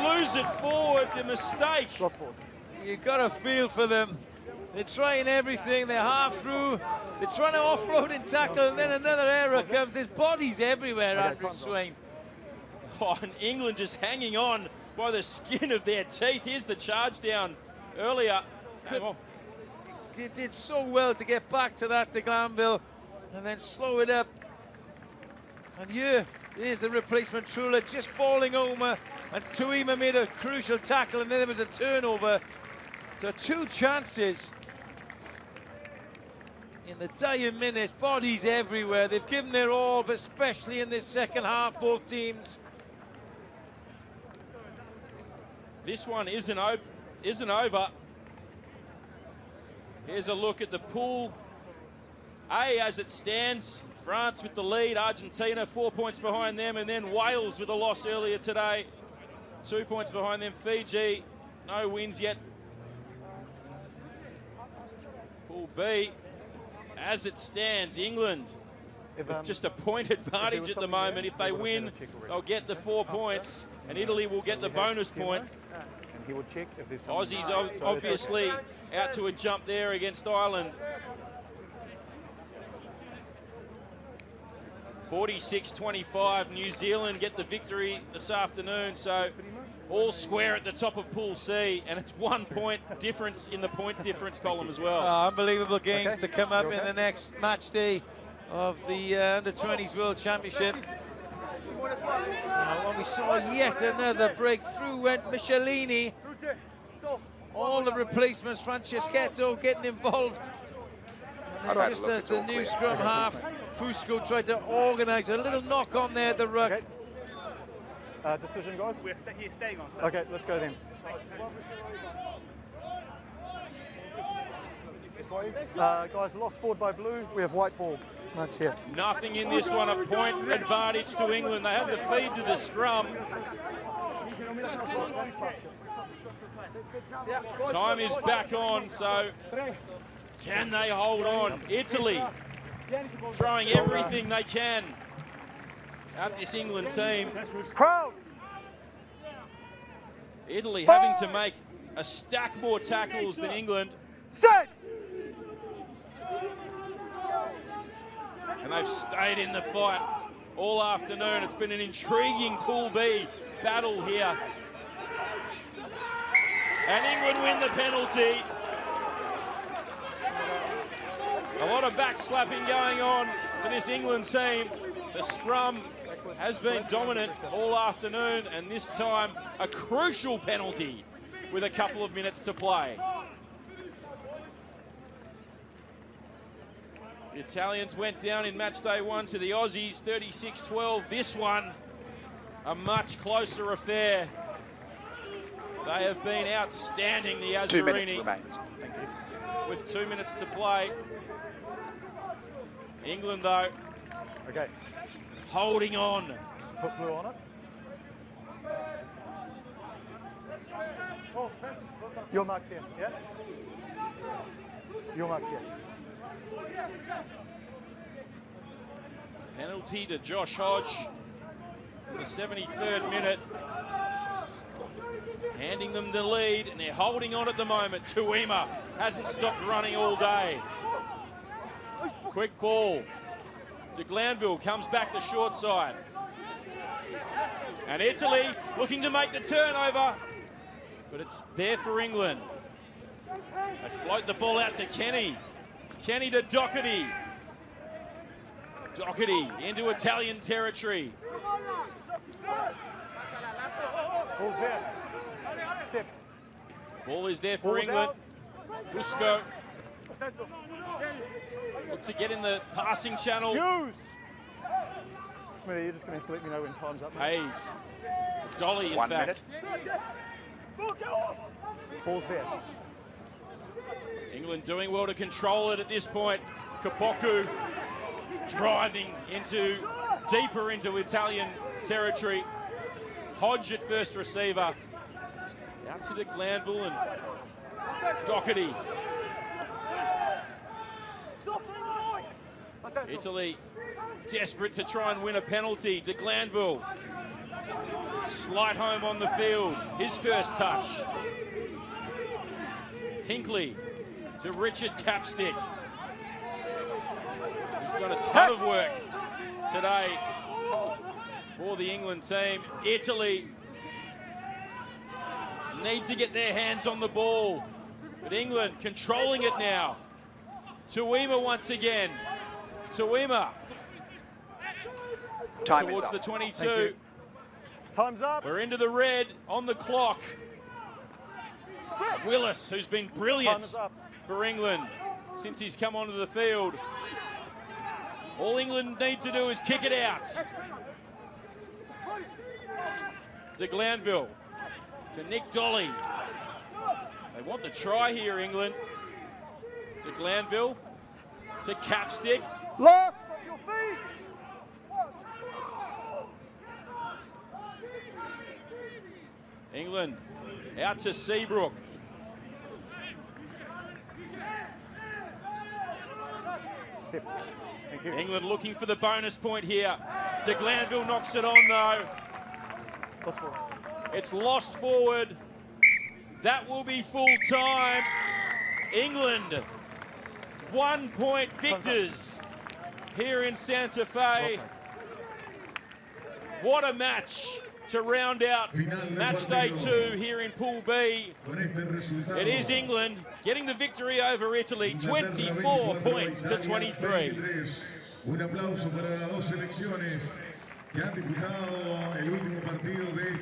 lose it forward, the mistake.
Lost forward.
You got to feel for them. They're trying everything. They're half through. They're trying to offload and tackle, and then another error comes. There's bodies everywhere, Andrew Swain.
Oh, and England just hanging on by the skin of their teeth. Here's the charge down earlier.
They did so well to get back to that, to Glanville, and then slow it up. And here's the replacement Trula just falling over, and Tuima made a crucial tackle, and then there was a turnover. So 2 chances in the dying minutes, bodies everywhere. They've given their all, but especially in this second half, both teams.
This one isn't over. Here's a look at the pool A as it stands. France with the lead, Argentina 4 points behind them, and then Wales with a loss earlier today. 2 points behind them. Fiji, no wins yet. Pool B, as it stands, England with just a point advantage at the moment. If they win, they'll get the 4 points, and Italy will get the bonus point.
And he will check if there's
Aussies obviously out to a jump there against Ireland. 46-25, New Zealand get the victory this afternoon, so all square at the top of Pool C, and it's 1 point difference in the point difference column as well.
Unbelievable games to come up in the next match day of the Under-20s World Championship. When we saw yet another breakthrough, went Michelini. All the replacements, Franceschetto getting involved. And then just as the new scrum half, Fusco tried to organise a little knock on there at the ruck.
Okay. Decision, guys?
We're staying on.
Okay, let's go then. Guys, lost forward by blue. We have white ball. That's here.
Nothing in this one, a point advantage to England. They have the feed to the scrum. Time is back on, so can they hold on? Italy throwing everything they can at this England team.
Crouch!
Italy having to make a stack more tackles than England.
Set!
And they've stayed in the fight all afternoon. It's been an intriguing Pool B battle here. And England win the penalty. A lot of backslapping going on for this England team. The scrum has been dominant all afternoon, and this time a crucial penalty with a couple of minutes to play. The Italians went down in match day 1 to the Aussies, 36-12. This one, a much closer affair. They have been outstanding, the Azzurrini.
2 minutes remains.
Thank you.
With 2 minutes to play. England, though,
Okay.
holding on.
Put blue on it. Your mark's here, yeah? Your mark's here.
Penalty to Josh Hodge in the 73rd minute. Handing them the lead, and they're holding on at the moment. Tuima hasn't stopped running all day. Quick ball to Glanville, comes back to short side. And Italy looking to make the turnover, but it's there for England. They float the ball out to Kenny. Kenny to Doherty. Doherty into Italian territory.
Ball's there. Step.
Ball is there for
Ball's
England.
out.
Fusco look to get in the passing channel.
Hughes! Smithy, you're just going to have to let me know when time's up. Mate.
Hayes. Dolly, in
1
fact.
minute.
Ball's there.
England doing well to control it at this point. Kapoku driving deeper into Italian territory. Hodge at first receiver. Out to the Glanville and Doherty. Italy desperate to try and win a penalty. De Glanville, slight home on the field, his first touch. Hinkley to Richard Capstick, who's done a ton of work today for the England team. Italy need to get their hands on the ball, but England controlling it now. Tuima once again. Tuima towards the 22.
Time's up.
We're into the red on the clock. Willis, who's been brilliant for England since he's come onto the field. All England need to do is kick it out. To Glanville, to Nick Dolly. They want the try here, England. To Glanville, to Capstick.
Last on your feet.
England out to Seabrook.
Sip. Thank you.
England looking for the bonus point here. De Glanville knocks it on though. It's lost forward. That will be full time. England 1 point victors here in Santa Fe. What a match to round out match day 2 here in Pool B. It is England getting the victory over Italy, 24 points to 23.
Un aplauso para las dos selecciones que han disputado el último partido de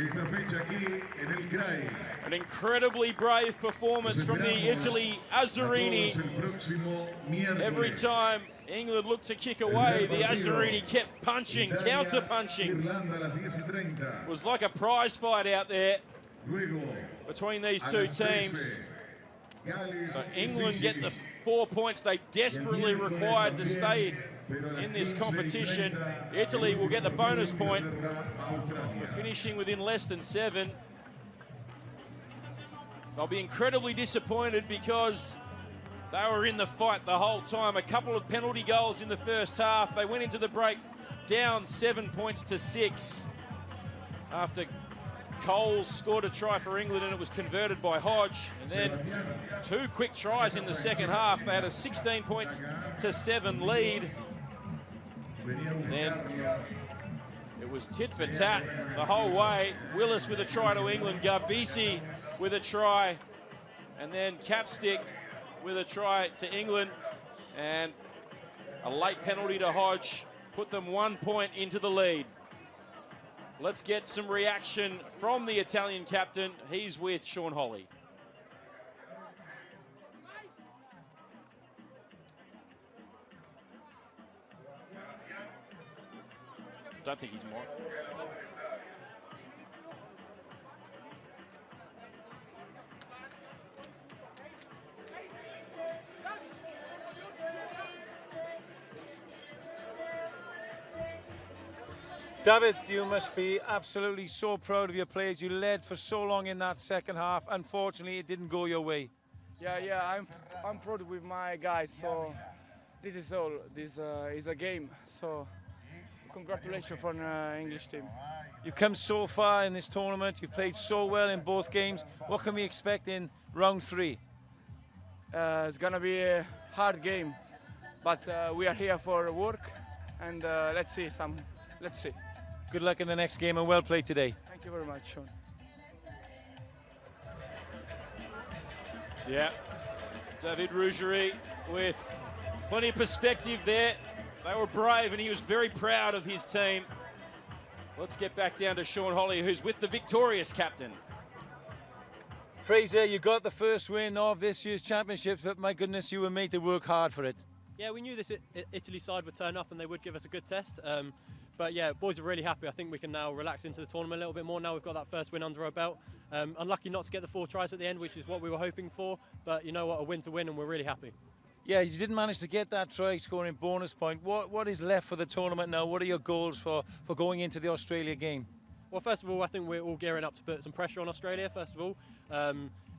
esta fecha aquí en el CRAI.
An incredibly brave performance from the Italy Azzurrini. Every time England looked to kick away, the Azzurrini kept punching, counter-punching. It was like a prize fight out there between these two teams. So England get the 4 points they desperately required to stay in this competition. Italy will get the bonus point for finishing within less than 7. They'll be incredibly disappointed because they were in the fight the whole time. A couple of penalty goals in the first half. They went into the break down 7 points to 6 after Coles scored a try for England and it was converted by Hodge. And then 2 quick tries in the second half. They had a 16 points to 7 lead. Then it was tit for tat the whole way. Willis with a try to England. Garbisi with a try. And then Capstick with a try to England. And a late penalty to Hodge put them 1 point into the lead. Let's get some reaction from the Italian captain. He's with Sean Holley. Don't think he's more.
David, you must be absolutely so proud of your players. You led for so long in that second half. Unfortunately, it didn't go your way.
Yeah, I'm proud with my guys. So this is all. This is a game. So congratulations from the English team.
You've come so far in this tournament. You've played so well in both games. What can we expect in round 3?
It's gonna be a hard game, but we are here for work, and let's see. Let's see.
Good luck in the next game and well played today.
Thank you very much, Sean.
Yeah, David Rougerie with plenty of perspective there. They were brave and he was very proud of his team. Let's get back down to Sean Holley, who's with the victorious captain.
Fraser, you got the first win of this year's championships, but my goodness, you were made to work hard for it.
Yeah, we knew this Italy side would turn up and they would give us a good test. But yeah, boys are really happy. I think we can now relax into the tournament a little bit more. Now we've got that first win under our belt. Unlucky not to get the 4 tries at the end, which is what we were hoping for. But you know what, a win's a win and we're really happy.
Yeah, you didn't manage to get that try scoring bonus point. What is left for the tournament now? What are your goals for going into the Australia game?
Well, first of all, I think we're all gearing up to put some pressure on Australia, first of all.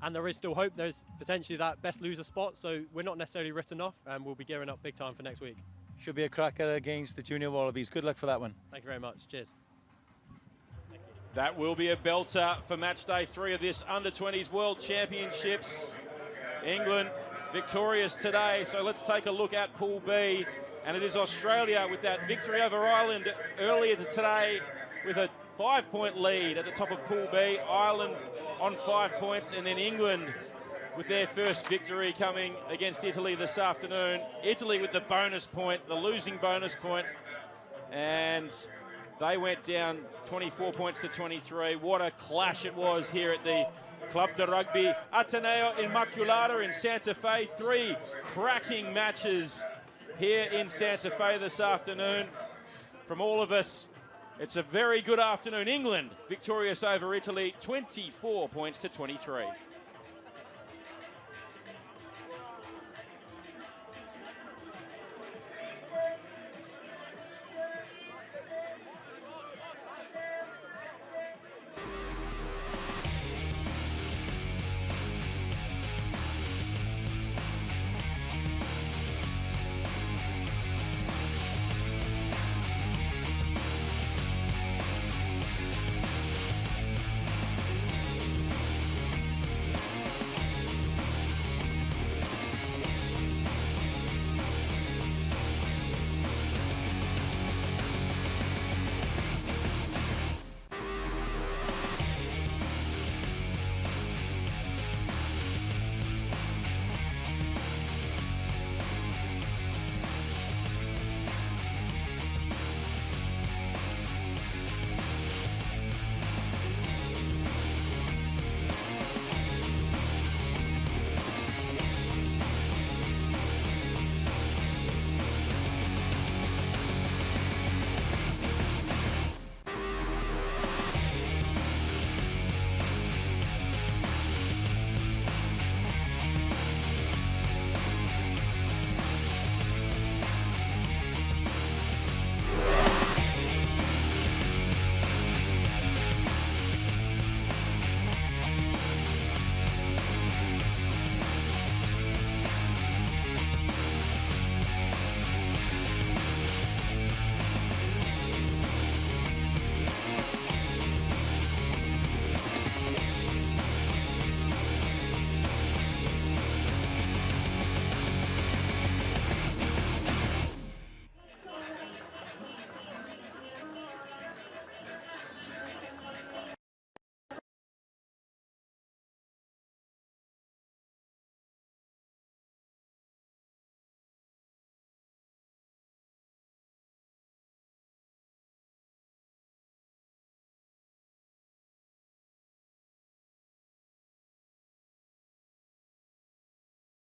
and there is still hope. There's potentially that best loser spot, so we're not necessarily written off, and we'll be gearing up big time for next week.
Should be a cracker against the Junior Wallabies. Good luck for that one.
Thank you very much. Cheers.
That will be a belter for match day 3 of this Under-20s World Championships. England victorious today, so let's take a look at Pool B. And it is Australia with that victory over Ireland earlier today with a 5-point lead at the top of Pool B. Ireland on 5 points, and then England with their first victory coming against Italy this afternoon. Italy with the bonus point, the losing bonus point, and they went down 24 points to 23. What a clash it was here at the Club de Rugby Ateneo Immaculata in Santa Fe. 3 cracking matches here in Santa Fe this afternoon. From all of us, it's a very good afternoon. England victorious over Italy, 24 points to 23.